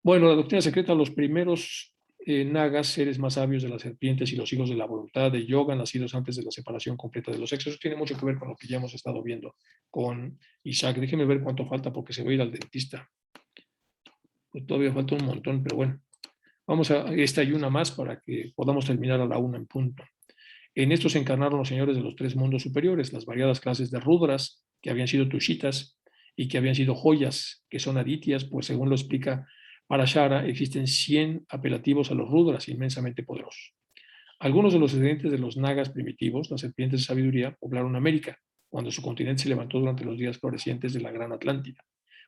Speaker 1: Bueno, la doctrina secreta, los primeros nagas, seres más sabios de las serpientes y los hijos de la voluntad de yoga, nacidos antes de la separación completa de los sexos. Eso tiene mucho que ver con lo que ya hemos estado viendo con Isaac. Déjenme ver cuánto falta, porque se va a ir al dentista. Pues todavía falta un montón, pero bueno. Vamos a esta y una más para que podamos terminar a la 1 en punto. En esto se encarnaron los señores de los 3 mundos superiores, las variadas clases de rudras, que habían sido tushitas, y que habían sido joyas, que son aditias, pues según lo explica Parashara, existen 100 apelativos a los rudras inmensamente poderosos. Algunos de los descendientes de los nagas primitivos, las serpientes de sabiduría, poblaron América, cuando su continente se levantó durante los días florecientes de la Gran Atlántida.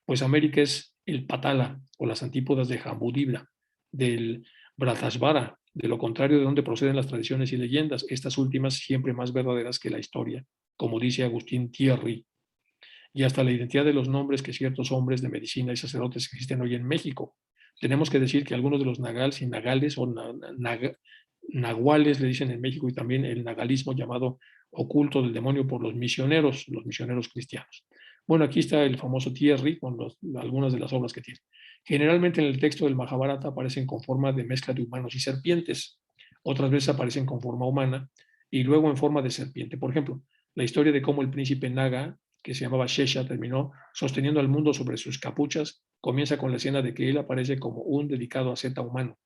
Speaker 1: Pues América es el Patala, o las antípodas de Jambudibla, del Bratasvara, de lo contrario de donde proceden las tradiciones y leyendas, estas últimas siempre más verdaderas que la historia, como dice Agustín Thierry, y hasta la identidad de los nombres que ciertos hombres de medicina y sacerdotes existen hoy en México. Tenemos que decir que algunos de los nagales y nagales o nahuales le dicen en México, y también el nagalismo llamado oculto del demonio por los misioneros cristianos. Bueno, aquí está el famoso Thierry con algunas de las obras que tiene. Generalmente en el texto del Mahabharata aparecen con forma de mezcla de humanos y serpientes. Otras veces aparecen con forma humana y luego en forma de serpiente. Por ejemplo, la historia de cómo el príncipe Naga, que se llamaba Shesha, terminó sosteniendo al mundo sobre sus capuchas, comienza con la escena de que él aparece como un dedicado asceta humano.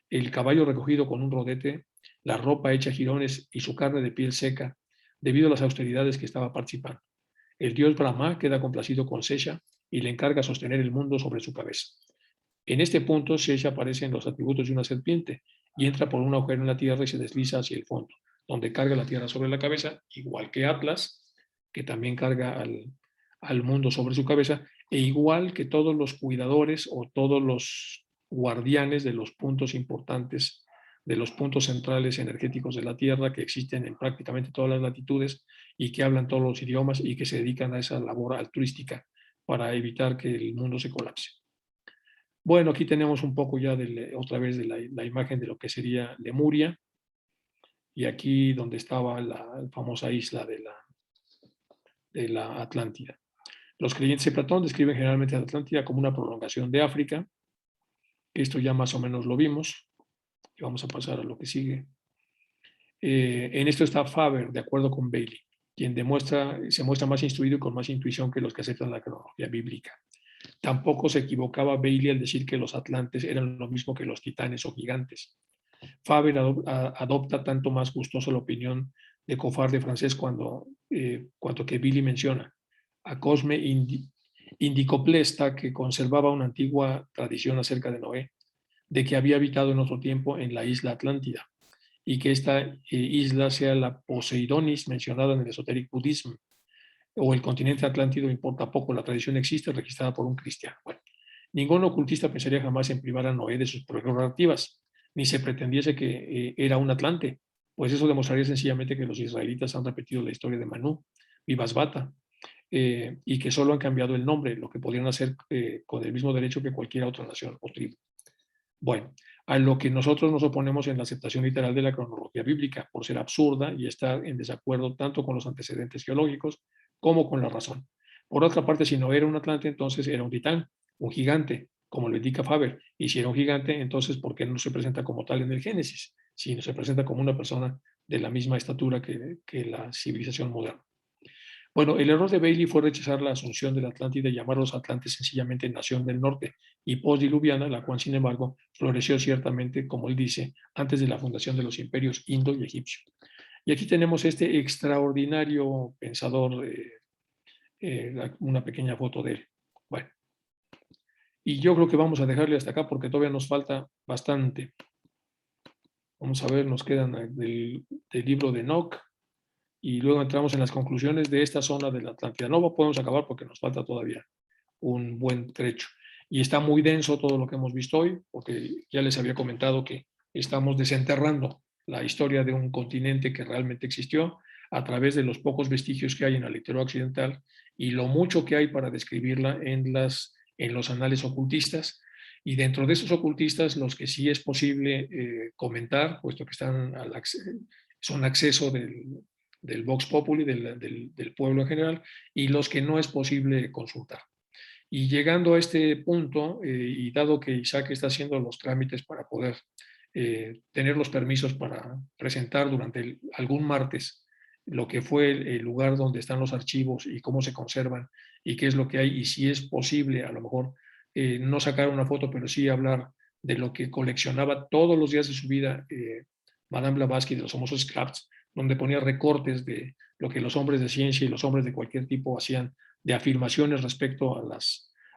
Speaker 1: El caballo recogido con un rodete, la ropa hecha jirones y su carne de piel seca, debido a las austeridades que estaba participando. El dios Brahma queda complacido con Shesha y le encarga sostener el mundo sobre su cabeza. En este punto, Shesha aparece en los atributos de una serpiente y entra por un agujero en la tierra y se desliza hacia el fondo, donde carga la tierra sobre la cabeza, igual que Atlas, que también carga al mundo sobre su cabeza, e igual que todos los cuidadores o todos los guardianes de los puntos importantes, de los puntos centrales energéticos de la Tierra, que existen en prácticamente todas las latitudes y que hablan todos los idiomas y que se dedican a esa labor altruística para evitar que el mundo se colapse. Bueno, aquí tenemos un poco ya otra vez de la imagen de lo que sería Lemuria, y aquí donde estaba la famosa isla de la Atlántida. Los creyentes de Platón describen generalmente a la Atlántida como una prolongación de África. Esto ya más o menos lo vimos. Y vamos a pasar a lo que sigue. En esto está Faber, de acuerdo con Bailey, quien se muestra más instruido y con más intuición que los que aceptan la cronología bíblica. Tampoco se equivocaba Bailey al decir que los atlantes eran lo mismo que los titanes o gigantes. Faber adopta tanto más gustoso la opinión de Cofarde francés cuanto que Bailey menciona a Cosme Indicoplesta, que conservaba una antigua tradición acerca de Noé, de que había habitado en otro tiempo en la isla Atlántida, y que esta isla sea la Poseidonis mencionada en el Esoteric Buddhism, o el continente atlántido, importa poco, la tradición existe registrada por un cristiano. Bueno, ningún ocultista pensaría jamás en privar a Noé de sus prerrogativas, ni se pretendiese que era un atlante, pues eso demostraría sencillamente que los israelitas han repetido la historia de Manú, Vivasvata, y que solo han cambiado el nombre, lo que podrían hacer con el mismo derecho que cualquier otra nación o tribu. Bueno, a lo que nosotros nos oponemos en la aceptación literal de la cronología bíblica, por ser absurda y estar en desacuerdo tanto con los antecedentes geológicos como con la razón. Por otra parte, si no era un Atlante, entonces era un titán, un gigante, como lo indica Faber. Y si era un gigante, entonces, ¿por qué no se presenta como tal en el Génesis? Si no se presenta como una persona de la misma estatura que la civilización moderna. Bueno, el error de Bailey fue rechazar la asunción de la Atlántida y llamar a los atlantes sencillamente Nación del Norte y postdiluviana, la cual, sin embargo, floreció ciertamente, como él dice, antes de la fundación de los imperios indo y egipcio. Y aquí tenemos este extraordinario pensador, una pequeña foto de él. Bueno, y yo creo que vamos a dejarle hasta acá porque todavía nos falta bastante. Vamos a ver, nos quedan del libro de Enoch, y luego entramos en las conclusiones de esta zona de la Atlántida. No podemos acabar porque nos falta todavía un buen trecho. Y está muy denso todo lo que hemos visto hoy, porque ya les había comentado que estamos desenterrando la historia de un continente que realmente existió a través de los pocos vestigios que hay en la literatura occidental y lo mucho que hay para describirla en los anales ocultistas. Y dentro de esos ocultistas, los que sí es posible comentar, puesto que son acceso del Vox Populi, del pueblo en general, y los que no es posible consultar. Y llegando a este punto, y dado que Isaac está haciendo los trámites para poder tener los permisos para presentar durante algún martes lo que fue el lugar donde están los archivos y cómo se conservan y qué es lo que hay, y si es posible, a lo mejor, no sacar una foto, pero sí hablar de lo que coleccionaba todos los días de su vida Madame Blavatsky de los famosos scraps, donde ponía recortes de lo que los hombres de ciencia y los hombres de cualquier tipo hacían de afirmaciones respecto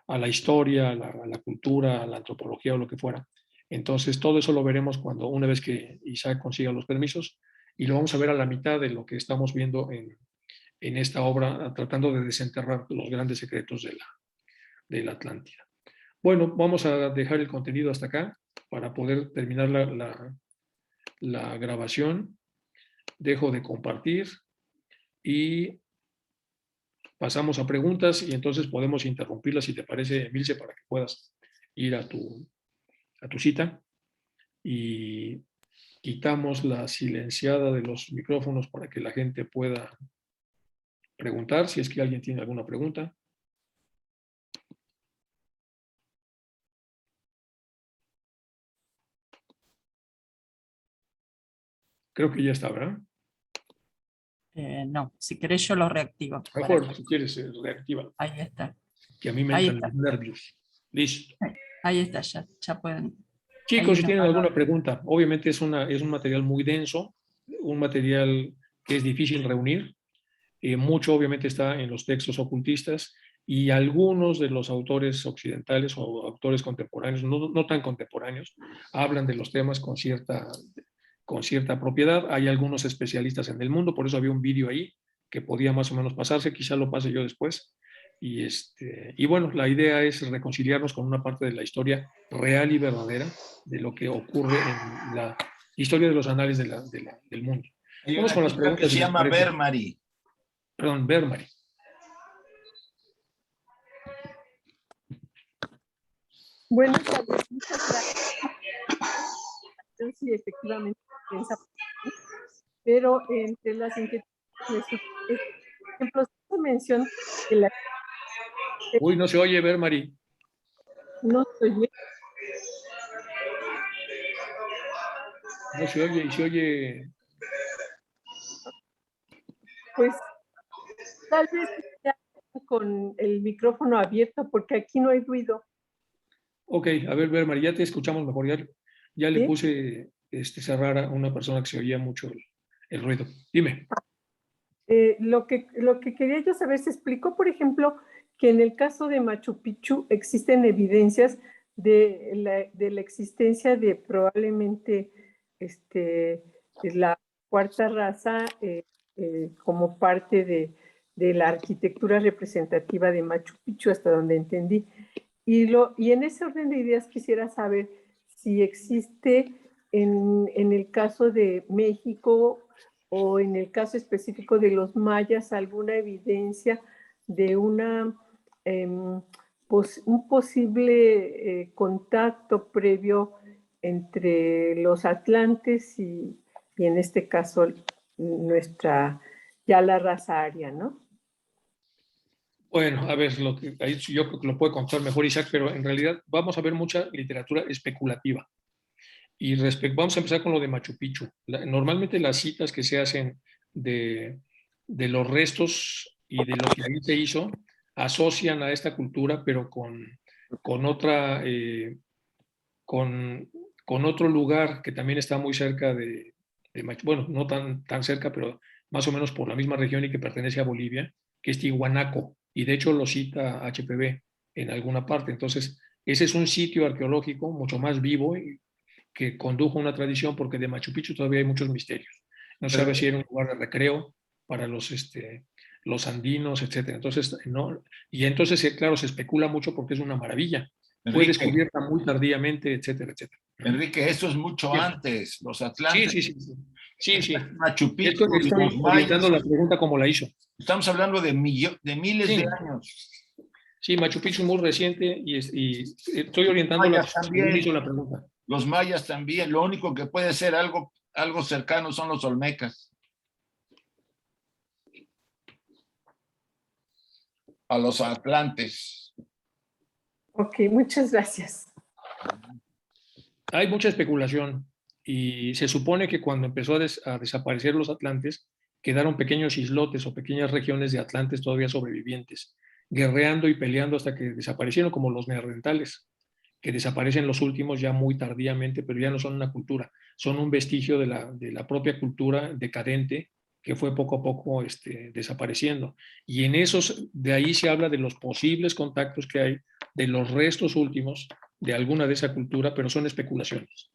Speaker 1: a la historia, a la cultura, a la antropología o lo que fuera. Entonces, todo eso lo veremos una vez que Isaac consiga los permisos, y lo vamos a ver a la mitad de lo que estamos viendo en esta obra, tratando de desenterrar los grandes secretos de la Atlántida. Bueno, vamos a dejar el contenido hasta acá para poder terminar la grabación. Dejo de compartir y pasamos a preguntas, y entonces podemos interrumpirlas si te parece, Emilce, para que puedas ir a tu cita. Y quitamos la silenciada de los micrófonos para que la gente pueda preguntar, si es que alguien tiene alguna pregunta. Creo que ya está, ¿verdad?
Speaker 2: No, si querés yo lo reactivo.
Speaker 1: Mejor, si quieres, reactiva.
Speaker 2: Ahí está.
Speaker 1: Que a mí me
Speaker 2: Ahí
Speaker 1: entran
Speaker 2: está.
Speaker 1: los nervios. Listo.
Speaker 2: Ahí está, ya pueden.
Speaker 1: Chicos, si tienen alguna pregunta, obviamente es un material muy denso, un material que es difícil reunir. Mucho obviamente está en los textos ocultistas, y algunos de los autores occidentales o autores contemporáneos, no tan contemporáneos, hablan de los temas con cierta propiedad. Hay algunos especialistas en el mundo, por eso había un vídeo ahí que podía más o menos pasarse, quizá lo pase yo después. Y bueno, la idea es reconciliarnos con una parte de la historia real y verdadera de lo que ocurre en la historia de los anales del mundo.
Speaker 3: Vamos con las preguntas. Que se llama Vermari.
Speaker 1: Perdón, Vermari.
Speaker 4: Buenas tardes, muchas gracias. Sí, efectivamente, pero entre las inquietudes, por ejemplo, se menciona que la...
Speaker 1: Uy, no se oye, Vermari.
Speaker 4: No se oye.
Speaker 1: No se oye, y se oye.
Speaker 4: Pues tal vez ya con el micrófono abierto porque aquí no hay ruido.
Speaker 1: Ok, a ver, María, ya te escuchamos mejor. Ya le
Speaker 4: ¿Sí?
Speaker 1: puse cerrar a una persona que se oía mucho el ruido. Dime.
Speaker 4: Lo que quería yo saber, se explicó, por ejemplo, que en el caso de Machu Picchu existen evidencias de la existencia de probablemente la cuarta raza como parte de la arquitectura representativa de Machu Picchu, hasta donde entendí. Y en ese orden de ideas quisiera saber si existe en el caso de México o en el caso específico de los mayas alguna evidencia de un posible contacto previo entre los atlantes y en este caso ya la raza aria, ¿no?
Speaker 1: Bueno, a ver, ahí yo creo que lo puede contar mejor Isaac, pero en realidad vamos a ver mucha literatura especulativa. Y vamos a empezar con lo de Machu Picchu. Normalmente las citas que se hacen de los restos y de lo que ahí se hizo asocian a esta cultura, pero con otra, con otro lugar que también está muy cerca de Machu, bueno, no tan cerca, pero más o menos por la misma región y que pertenece a Bolivia, que es Tihuanaco. Y de hecho lo cita HPV en alguna parte. Entonces, ese es un sitio arqueológico mucho más vivo que condujo una tradición, porque de Machu Picchu todavía hay muchos misterios. No se sabe si era un lugar de recreo para los andinos, etc. Entonces, no, y entonces, claro, se especula mucho porque es una maravilla. Fue
Speaker 3: Enrique,
Speaker 1: descubierta muy tardíamente, etcétera, etcétera.
Speaker 3: Enrique, eso es mucho
Speaker 1: Bien.
Speaker 3: antes. Los
Speaker 1: Sí,
Speaker 3: atlantes,
Speaker 1: sí, sí. Sí, sí.
Speaker 3: Machu Picchu y
Speaker 1: Estoy
Speaker 3: los
Speaker 1: orientando
Speaker 3: mayas.
Speaker 1: la pregunta como la hizo.
Speaker 3: Estamos hablando de miles
Speaker 1: Sí,
Speaker 3: de años.
Speaker 1: sí, Machu Picchu es muy reciente y estoy orientándola
Speaker 3: Mayas
Speaker 1: según
Speaker 3: también,
Speaker 1: hizo la pregunta.
Speaker 3: los mayas también. Lo único que puede ser algo cercano son los olmecas. A los atlantes.
Speaker 4: Ok, muchas gracias.
Speaker 1: Hay mucha especulación y se supone que cuando empezó a desaparecer los atlantes, quedaron pequeños islotes o pequeñas regiones de atlantes todavía sobrevivientes, guerreando y peleando hasta que desaparecieron, como los neandertales, que desaparecen los últimos ya muy tardíamente, pero ya no son una cultura, son un vestigio de la propia cultura decadente que fue poco a poco desapareciendo. Y de ahí se habla de los posibles contactos que hay, de los restos últimos de alguna de esa cultura, pero son especulaciones,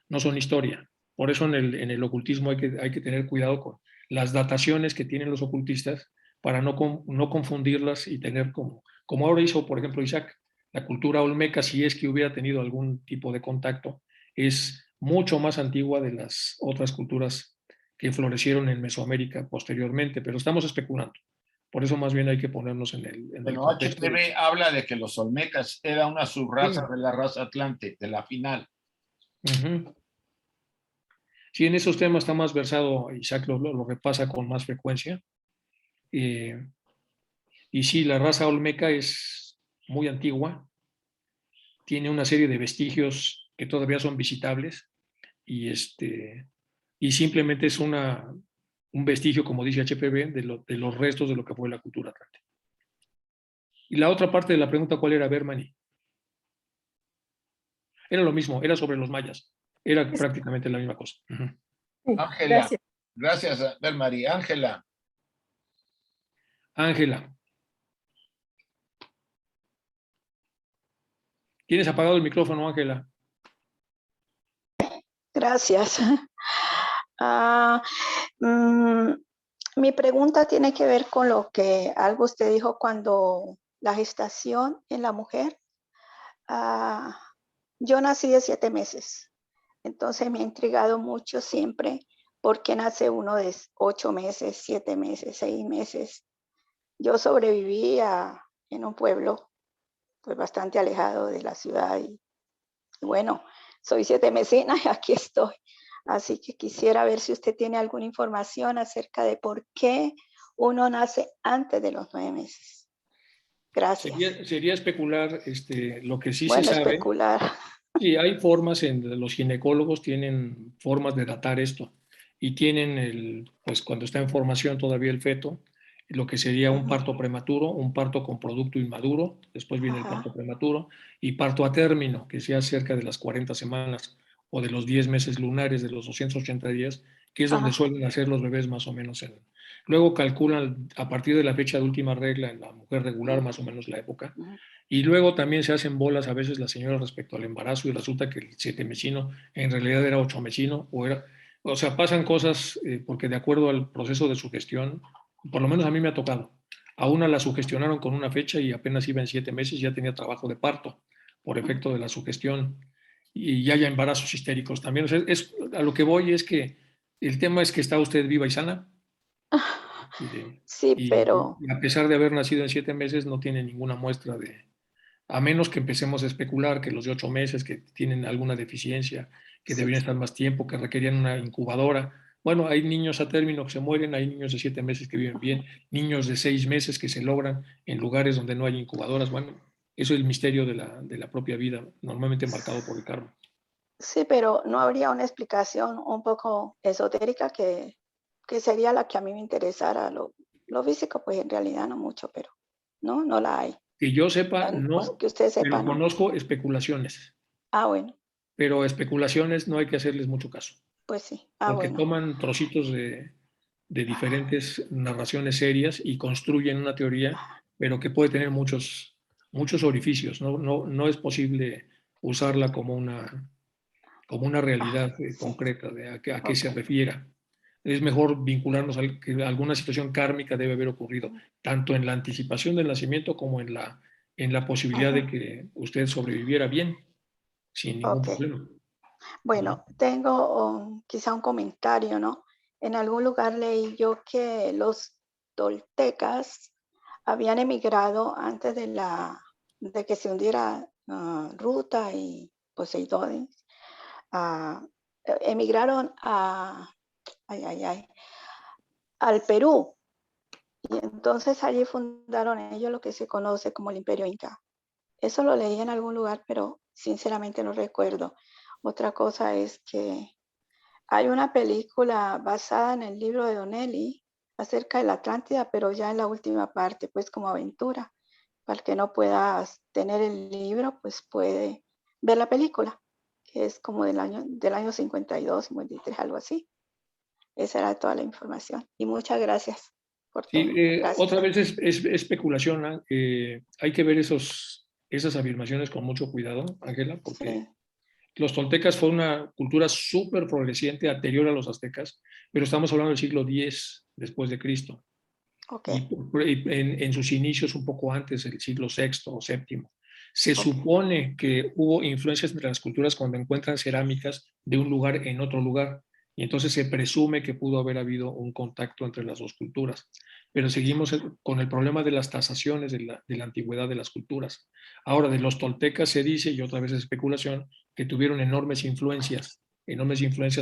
Speaker 1: no son historia. Por eso en el ocultismo hay que tener cuidado con las dataciones que tienen los ocultistas para no confundirlas y tener como ahora hizo, por ejemplo, Isaac, la cultura olmeca, si es que hubiera tenido algún tipo de contacto, es mucho más antigua de las otras culturas que florecieron en Mesoamérica posteriormente, pero estamos especulando. Por eso más bien hay que ponernos en el
Speaker 3: Bueno,
Speaker 1: contexto.
Speaker 3: HPV habla de que los olmecas era una subraza
Speaker 1: Sí.
Speaker 3: de la raza atlante, de la final.
Speaker 1: Uh-huh. Sí, en esos temas está más versado, Isaac lo repasa con más frecuencia. Y sí, la raza olmeca es muy antigua, tiene una serie de vestigios que todavía son visitables y, y simplemente es un vestigio, como dice HPV, de los restos de lo que fue la cultura atlante. Y la otra parte de la pregunta, ¿cuál era, Bermani? Era lo mismo, era sobre los mayas, era prácticamente la misma cosa.
Speaker 4: Sí,
Speaker 3: Ángela,
Speaker 4: gracias.
Speaker 3: gracias, María. Ángela.
Speaker 1: Ángela. ¿Tienes apagado el micrófono, Ángela?
Speaker 5: Gracias. Mi pregunta tiene que ver con lo que algo usted dijo cuando la gestación en la mujer. Yo nací de 7 meses, entonces me ha intrigado mucho siempre por qué nace uno de 8 meses, 7 meses, 6 meses. Yo sobreviví en un pueblo pues bastante alejado de la ciudad y bueno, soy 7 mesina y aquí estoy. Así que quisiera ver si usted tiene alguna información acerca de por qué uno nace antes de los 9 meses. Gracias.
Speaker 1: Sería especular lo que sí
Speaker 5: bueno,
Speaker 1: se sabe.
Speaker 5: especular.
Speaker 1: Sí, hay formas, los ginecólogos tienen formas de datar esto y tienen, pues cuando está en formación todavía el feto, lo que sería un parto prematuro, un parto con producto inmaduro, después viene el parto
Speaker 5: Ajá,
Speaker 1: prematuro y parto a término, que sea cerca de las 40 semanas o de los 10 meses lunares, de los 280 días, que es donde
Speaker 5: ajá,
Speaker 1: suelen nacer los bebés más o menos. Luego calculan a partir de la fecha de última regla en la mujer regular, más o menos la época,
Speaker 5: ujú.
Speaker 1: y luego también se hacen bolas a veces las señoras respecto al embarazo y resulta que el 7 mesino en realidad era 8 mesino o sea, pasan cosas porque de acuerdo al proceso de sugestión, por lo menos a mí me ha tocado. A una la sugestionaron con una fecha y apenas iba en 7 meses, ya tenía trabajo de parto por efecto de la sugestión y ya hay embarazos histéricos también. O sea, a lo que voy es que el tema es que está usted viva y sana y,
Speaker 5: Sí, pero
Speaker 1: y a pesar de haber nacido en 7 meses no tiene ninguna muestra a menos que empecemos a especular que los de 8 meses que tienen alguna deficiencia, que
Speaker 5: sí,
Speaker 1: deberían estar más tiempo, que requerían una incubadora. Bueno, hay niños a término que se mueren, hay niños de 7 meses que viven bien, niños de 6 meses que se logran en lugares donde no hay incubadoras. Bueno, eso es el misterio de la propia vida, normalmente marcado por el karma.
Speaker 5: sí, pero no habría una explicación un poco esotérica que sería la que a mí me interesara. Lo físico, pues en realidad no mucho, pero no la hay.
Speaker 1: Que yo sepa,
Speaker 5: Pues
Speaker 1: no,
Speaker 5: que usted
Speaker 1: pero
Speaker 5: sepa, ¿no?
Speaker 1: conozco especulaciones,
Speaker 5: Ah, bueno,
Speaker 1: pero especulaciones no hay que hacerles mucho caso.
Speaker 5: pues sí. Ah,
Speaker 1: Porque
Speaker 5: bueno.
Speaker 1: toman trocitos de diferentes narraciones serias y construyen una teoría, pero que puede tener muchos orificios. No es posible usarla como una
Speaker 5: Ah,
Speaker 1: realidad
Speaker 5: sí,
Speaker 1: concreta de a qué
Speaker 5: ok.
Speaker 1: se refiera. Es mejor vincularnos a que alguna situación kármica debe haber ocurrido, tanto en la anticipación del nacimiento como en la posibilidad
Speaker 5: Ujú,
Speaker 1: de que usted sobreviviera bien, sin ningún
Speaker 5: ok.
Speaker 1: problema.
Speaker 5: Bueno, tengo quizá un comentario, ¿no? En algún lugar leí yo que los toltecas habían emigrado antes de que se hundiera Ruta y Poseidón. ah, Emigraron ay, ay, ay, al Perú. Y entonces allí fundaron ellos lo que se conoce como el Imperio Inca. Eso lo leí en algún lugar, pero sinceramente no recuerdo. Otra cosa es que hay una película basada en el libro de Donnelly acerca de la Atlántida, pero ya en la última parte, pues como aventura. Para el que no pueda tener el libro, pues puede ver la película, que es como del año 52, 53, algo así. Esa era toda la información. Y muchas gracias por
Speaker 1: Sí,
Speaker 5: todo.
Speaker 1: otra
Speaker 5: Gracias.
Speaker 1: vez es especulación. ¿Ah? Hay que ver esas afirmaciones con mucho cuidado, Ángela, porque
Speaker 5: Sí,
Speaker 1: los toltecas fue una cultura súper progresiente anterior a los aztecas, pero estamos hablando del siglo X después de Cristo
Speaker 5: ok,
Speaker 1: y en sus inicios un poco antes, el siglo sexto o séptimo. Se
Speaker 5: ok.
Speaker 1: supone que hubo influencias entre las culturas cuando encuentran cerámicas de un lugar en otro lugar, y entonces se presume que pudo haber habido un contacto entre las dos culturas. Pero seguimos con el problema de las tasaciones de la antigüedad de las culturas. Ahora, de los toltecas se dice, y otra vez es especulación, que tuvieron enormes influencias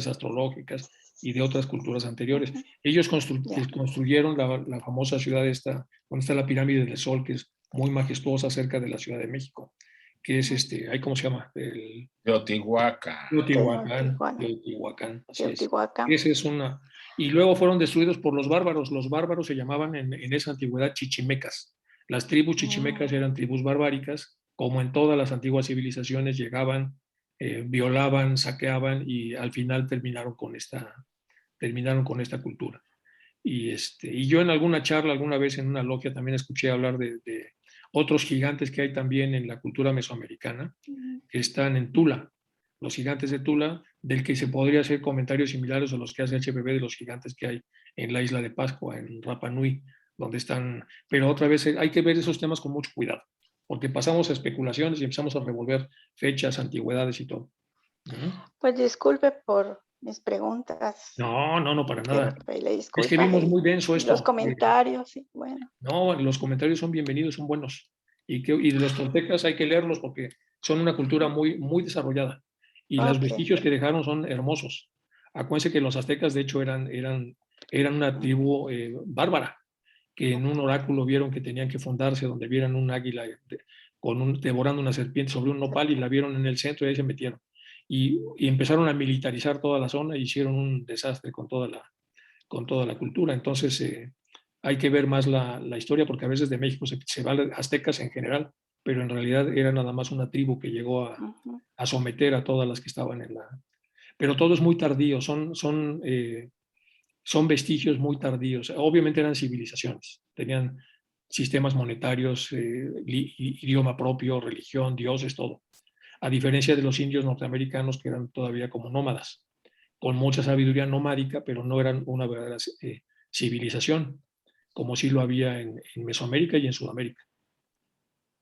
Speaker 1: astrológicas y de otras culturas anteriores.
Speaker 5: Ujú,
Speaker 1: Ellos
Speaker 5: ya.
Speaker 1: construyeron la famosa ciudad esta, donde está la pirámide del Sol, que es muy majestuosa cerca de la Ciudad de México, que es
Speaker 5: Ujú.
Speaker 1: ¿cómo se llama? El
Speaker 3: Teotihuacán.
Speaker 1: Teotihuacán, así es.
Speaker 5: Teotihuacán.
Speaker 1: Esa es una. Y luego fueron destruidos por los bárbaros. Los bárbaros se llamaban en esa antigüedad chichimecas. Las tribus chichimecas
Speaker 5: Mm,
Speaker 1: eran tribus barbáricas, como en todas las antiguas civilizaciones llegaban, violaban, saqueaban y al final terminaron con esta cultura. Y yo en alguna charla, alguna vez en una logia, también escuché hablar de otros gigantes que hay también en la cultura mesoamericana,
Speaker 5: mm,
Speaker 1: que están en Tula, los gigantes de Tula, del que se podría hacer comentarios similares a los que hace HPV de los gigantes que hay en la isla de Pascua, en Rapa Nui, donde están. Pero otra vez hay que ver esos temas con mucho cuidado, porque pasamos a especulaciones y empezamos a revolver fechas, antigüedades y todo. ¿Mm?
Speaker 5: Pues disculpe por mis preguntas.
Speaker 1: No, para
Speaker 5: Quiero
Speaker 1: nada.
Speaker 5: pedirle
Speaker 1: Es que
Speaker 5: disculpas
Speaker 1: vimos muy denso
Speaker 5: y los
Speaker 1: esto.
Speaker 5: comentarios. Y bueno,
Speaker 1: No, los comentarios son bienvenidos, son buenos. Y de los toltecas hay que leerlos porque son una cultura muy desarrollada. Y los
Speaker 5: ok.
Speaker 1: vestigios que dejaron son hermosos. Acuérdense que los aztecas, de hecho, eran una tribu bárbara, que en un oráculo vieron que tenían que fundarse donde vieran un águila devorando una serpiente sobre un nopal y la vieron en el centro y ahí se metieron. Y empezaron a militarizar toda la zona y hicieron un desastre con toda la cultura. Entonces, hay que ver más la historia, porque a veces de México se va a aztecas en general, pero en realidad era nada más una tribu que llegó a someter a todas las que estaban en la... Pero todo es muy tardío, son vestigios muy tardíos. Obviamente eran civilizaciones, tenían sistemas monetarios, idioma propio, religión, dioses, todo. A diferencia de los indios norteamericanos, que eran todavía como nómadas, con mucha sabiduría nomádica, pero no eran una verdadera civilización, como sí lo había en Mesoamérica y en Sudamérica.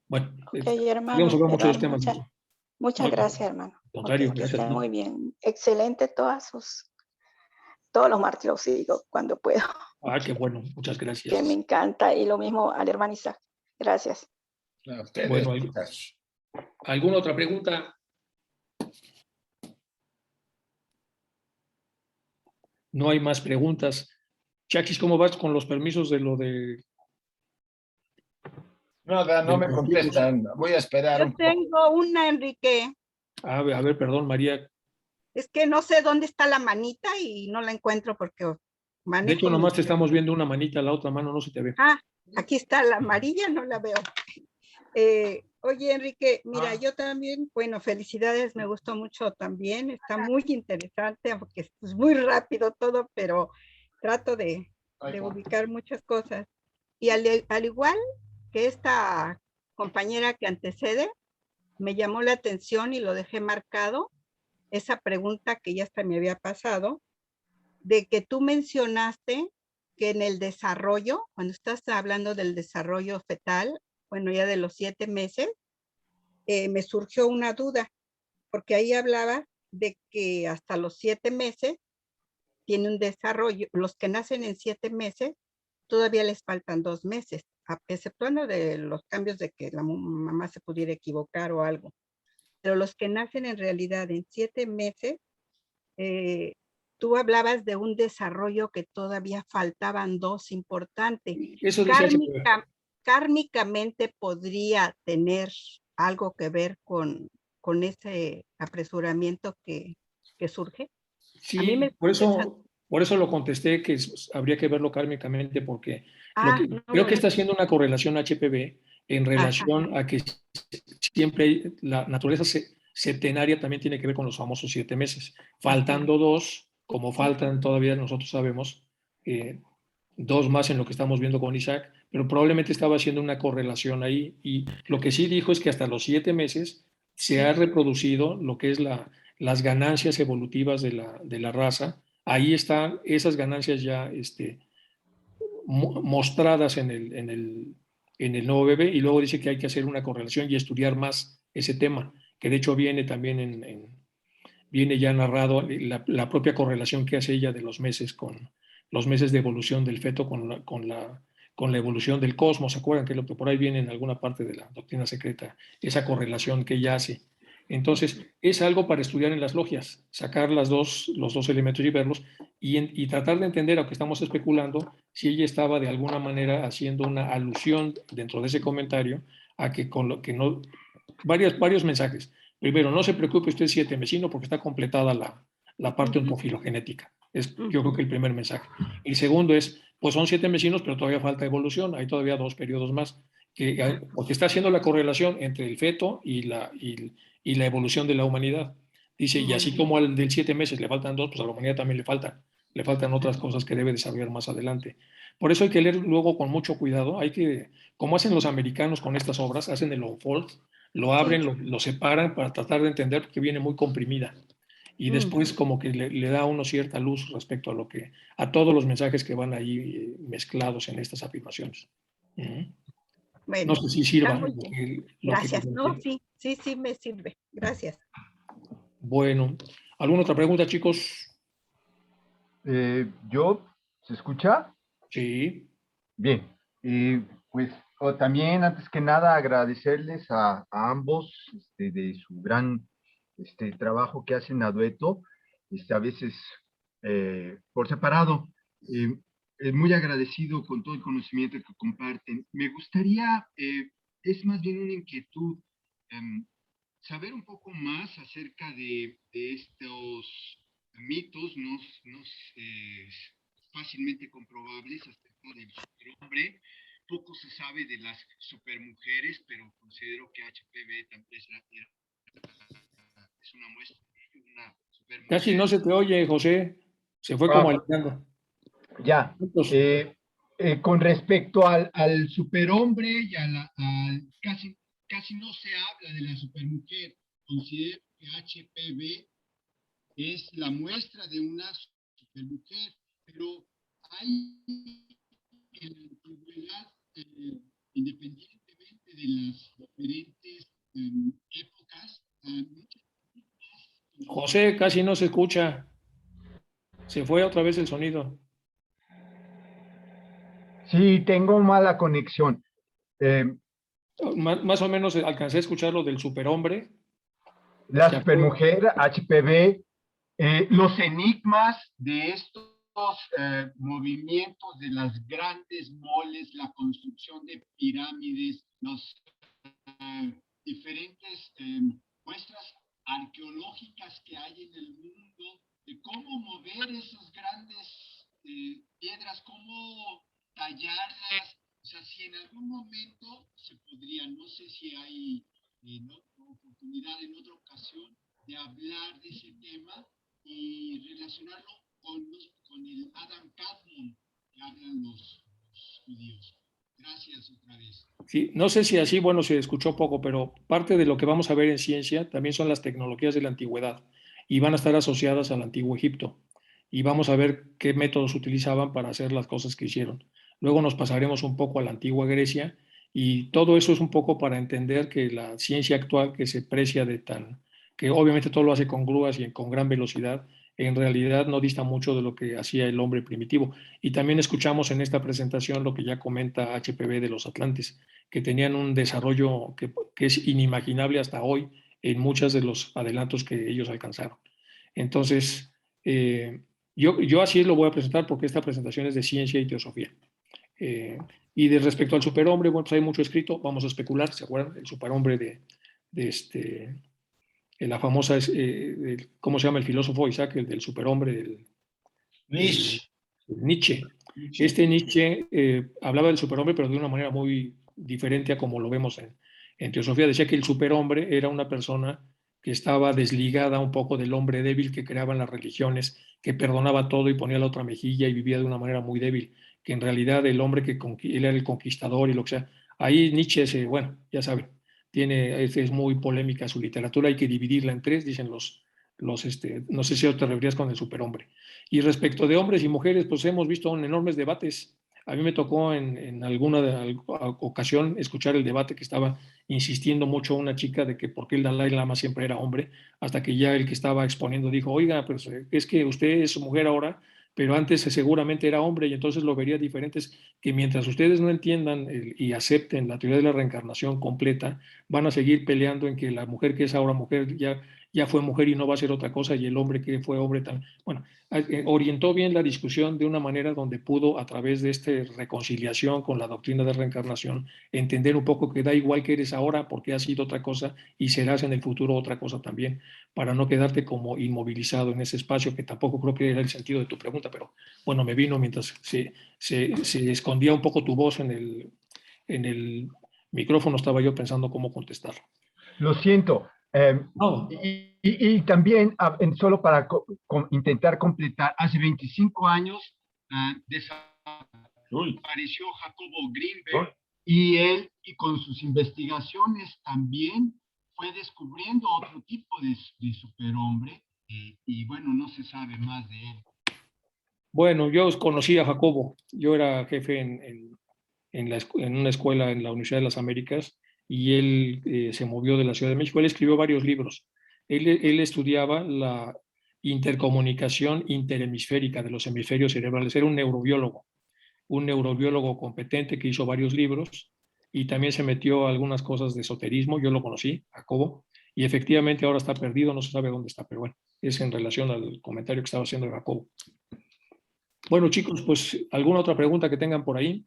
Speaker 1: Bueno,
Speaker 5: Ok,
Speaker 1: podemos
Speaker 5: hermano,
Speaker 1: hablar mucho de
Speaker 5: Eduardo,
Speaker 1: temas.
Speaker 5: muchas
Speaker 1: No,
Speaker 5: gracias, hermano.
Speaker 1: al contrario,
Speaker 5: Ok, que
Speaker 1: gracias a
Speaker 5: estén
Speaker 1: ti.
Speaker 5: muy bien. Excelente todos los martes los sigo cuando puedo,
Speaker 1: Qué bueno, muchas
Speaker 5: que me
Speaker 1: gracias.
Speaker 5: encanta. Y lo mismo al hermano Isaac. Gracias.
Speaker 3: A ustedes,
Speaker 1: Bueno,
Speaker 3: chicas.
Speaker 1: ¿alguna otra pregunta? No hay más preguntas. Chakis, ¿cómo vas con los permisos de lo de...
Speaker 3: No me contestan. Voy a esperar
Speaker 6: Yo
Speaker 3: un poco.
Speaker 6: tengo una, Enrique.
Speaker 1: A ver, perdón, María.
Speaker 6: Es que no sé dónde está la manita y no la encuentro porque
Speaker 1: De
Speaker 6: manejo
Speaker 1: hecho, nomás te
Speaker 6: mi...
Speaker 1: estamos viendo una manita, la otra mano no se te ve.
Speaker 6: Ah, aquí está la amarilla, no la veo. Oye, Enrique, mira, yo también, bueno, felicidades, me gustó mucho también, está muy interesante, porque es muy rápido todo, pero trato de ubicar muchas cosas. Y al igual que esta compañera que antecede, me llamó la atención y lo dejé marcado, esa pregunta que ya hasta me había pasado, de que tú mencionaste que en el desarrollo, cuando estás hablando del desarrollo fetal, bueno, ya de los 7 meses, me surgió una duda, porque ahí hablaba de que hasta los 7 meses tiene un desarrollo, los que nacen en 7 meses, todavía les faltan 2 meses, exceptuando de los cambios de que la mamá se pudiera equivocar o algo. Pero los que nacen en realidad en 7 meses, tú hablabas de un desarrollo que todavía faltaban 2 importantes.
Speaker 1: Eso dice HPV.
Speaker 6: Kármicamente podría tener algo que ver con ese apresuramiento que surge. A mí
Speaker 1: Sí,
Speaker 6: me
Speaker 1: por
Speaker 6: interesa.
Speaker 1: eso lo contesté que habría que verlo kármicamente, porque
Speaker 6: No,
Speaker 1: creo que
Speaker 6: bueno.
Speaker 1: está haciendo una correlación HPV en
Speaker 6: Ajá.
Speaker 1: relación a que siempre la naturaleza septenaria también tiene que ver con los famosos 7 meses. Faltando 2, como faltan todavía, nosotros sabemos, 2 más en lo que estamos viendo con Isaac, pero probablemente estaba haciendo una correlación ahí. Y lo que sí dijo es que hasta los 7 meses se ha reproducido lo que es las ganancias evolutivas de la raza. Ahí están esas ganancias ya mostradas en el nuevo bebé, y luego dice que hay que hacer una correlación y estudiar más ese tema, que de hecho viene también viene ya narrado la propia correlación que hace ella de los meses con los meses de evolución del feto con la evolución del cosmos. ¿Se acuerdan que lo que por ahí viene en alguna parte de la doctrina secreta? Esa correlación que ella hace. Entonces, es algo para estudiar en las logias, sacar los dos elementos y verlos y tratar de entender, aunque estamos especulando, si ella estaba de alguna manera haciendo una alusión dentro de ese comentario a que con lo que no... varios mensajes. Primero, no se preocupe usted 7 mesino porque está completada la parte ontofilogenética. Es yo creo que el primer mensaje. El segundo es, pues son 7 mesinos, pero todavía falta evolución. Hay todavía 2 periodos más. Porque está haciendo la correlación entre el feto y la evolución de la humanidad. Dice, y así como al del 7 meses le faltan 2, pues a la humanidad también le faltan otras cosas que debe desarrollar más adelante. Por eso hay que leer luego con mucho cuidado. Como hacen los americanos con estas obras, hacen el unfold, lo abren, lo separan para tratar de entender, porque viene muy comprimida. Y después como que le da a uno cierta luz respecto a todos los mensajes que van ahí mezclados en estas afirmaciones. No
Speaker 6: Bueno,
Speaker 1: sé si
Speaker 6: está
Speaker 1: sirva
Speaker 6: muy bien.
Speaker 1: lo que
Speaker 6: Gracias. No, sí me sirve. Gracias.
Speaker 1: Bueno, ¿alguna otra pregunta, chicos?
Speaker 7: ¿Se escucha?
Speaker 1: Sí.
Speaker 7: Bien, pues también antes que nada agradecerles a ambos de su gran trabajo que hacen a dueto, a veces por separado. Muy agradecido con todo el conocimiento que comparten. Me gustaría es más bien una inquietud, saber un poco más acerca de estos mitos no fácilmente comprobables acerca del superhombre. Poco se sabe de las supermujeres, pero considero que HPV también es una muestra de una supermujer.
Speaker 1: Casi no se te oye, José. Se fue
Speaker 7: Ah,
Speaker 1: como alejando.
Speaker 7: Ya. Con respecto al superhombre y casi no se habla de la supermujer. Considero que HPV es la muestra de una supermujer, pero hay en la antigüedad, independientemente de las diferentes épocas,
Speaker 1: José, casi no se escucha. Se fue otra vez el sonido.
Speaker 7: Sí, tengo mala conexión.
Speaker 1: Más o menos alcancé a escuchar lo del superhombre.
Speaker 7: La
Speaker 1: ¿Se acuerda?
Speaker 7: supermujer, HPV, los enigmas de estos movimientos de las grandes moles, la construcción de pirámides, los diferentes muestras arqueológicas que hay en el mundo, de cómo mover esas grandes piedras, cómo tallarlas. O sea, si en algún momento se podría, no sé si hay oportunidad en otra ocasión de hablar de ese tema y relacionarlo con el Adam Kadmon que hablan los judíos. Gracias otra vez.
Speaker 1: Sí, no sé si así, bueno, se escuchó poco, pero parte de lo que vamos a ver en ciencia también son las tecnologías de la antigüedad y van a estar asociadas al antiguo Egipto y vamos a ver qué métodos utilizaban para hacer las cosas que hicieron. Luego nos pasaremos un poco a la antigua Grecia y todo eso es un poco para entender que la ciencia actual que se precia que obviamente todo lo hace con grúas y con gran velocidad, en realidad no dista mucho de lo que hacía el hombre primitivo. Y también escuchamos en esta presentación lo que ya comenta HPV de los atlantes, que tenían un desarrollo que es inimaginable hasta hoy en muchos de los adelantos que ellos alcanzaron. Entonces, yo así lo voy a presentar porque esta presentación es de ciencia y teosofía. Y de respecto al superhombre, bueno, pues hay mucho escrito, vamos a especular, ¿se acuerdan? El superhombre de la famosa, ¿cómo se llama el filósofo Isaac? El del superhombre, Nietzsche. Este Nietzsche hablaba del superhombre, pero de una manera muy diferente a como lo vemos en teosofía. Decía que el superhombre era una persona que estaba desligada un poco del hombre débil que creaban las religiones, que perdonaba todo y ponía la otra mejilla y vivía de una manera muy débil, que en realidad el hombre él era el conquistador y lo que sea. Ahí Nietzsche, bueno, ya saben, es muy polémica su literatura, hay que dividirla en tres, dicen no sé si te refieres con el superhombre. Y respecto de hombres y mujeres, pues hemos visto enormes debates. A mí me tocó en alguna ocasión escuchar el debate que estaba insistiendo mucho una chica de que por qué el Dalai Lama siempre era hombre, hasta que ya el que estaba exponiendo dijo, oiga, pues es que usted es mujer ahora, pero antes seguramente era hombre y entonces lo vería diferente. Es que mientras ustedes no entiendan y acepten la teoría de la reencarnación completa, van a seguir peleando en que la mujer que es ahora mujer ya fue mujer y no va a ser otra cosa y el hombre que fue hombre también. Bueno, orientó bien la discusión de una manera donde pudo, a través de esta reconciliación con la doctrina de reencarnación, entender un poco que da igual que eres ahora porque has sido otra cosa y serás en el futuro otra cosa también, para no quedarte como inmovilizado en ese espacio, que tampoco creo que era el sentido de tu pregunta, pero bueno, me vino mientras se escondía un poco tu voz en el micrófono, estaba yo pensando cómo contestar.
Speaker 7: Lo siento.
Speaker 1: No.
Speaker 7: Y también, solo para intentar completar, hace 25 años desapareció Jacobo Greenberg y él, y con sus investigaciones también, fue descubriendo otro tipo de superhombre y bueno, no se sabe más de él.
Speaker 1: Bueno, yo conocí a Jacobo, yo era jefe en una escuela en la Universidad de las Américas y él se movió de la Ciudad de México. Él escribió varios libros. Él estudiaba la intercomunicación interhemisférica de los hemisferios cerebrales. Era un neurobiólogo competente que hizo varios libros y también se metió a algunas cosas de esoterismo. Yo lo conocí, Jacobo, y efectivamente ahora está perdido, no se sabe dónde está, pero bueno, es en relación al comentario que estaba haciendo de Jacobo. Bueno, chicos, pues alguna otra pregunta que tengan por ahí.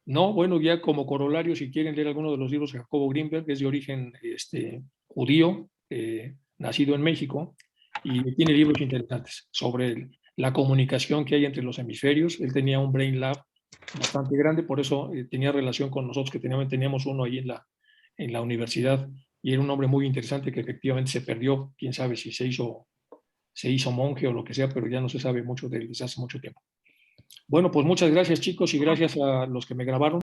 Speaker 1: No, bueno, ya como corolario, si quieren leer alguno de los libros de Jacobo Greenberg, que es de origen judío, nacido en México, y tiene libros interesantes sobre la comunicación que hay entre los hemisferios. Él tenía un Brain Lab bastante grande, por eso tenía relación con nosotros, que teníamos uno ahí en la universidad, y era un hombre muy interesante que efectivamente se perdió. Quién sabe si se hizo monje o lo que sea, pero ya no se sabe mucho de él desde hace mucho tiempo. Bueno, pues muchas gracias, chicos, y gracias a los que me grabaron.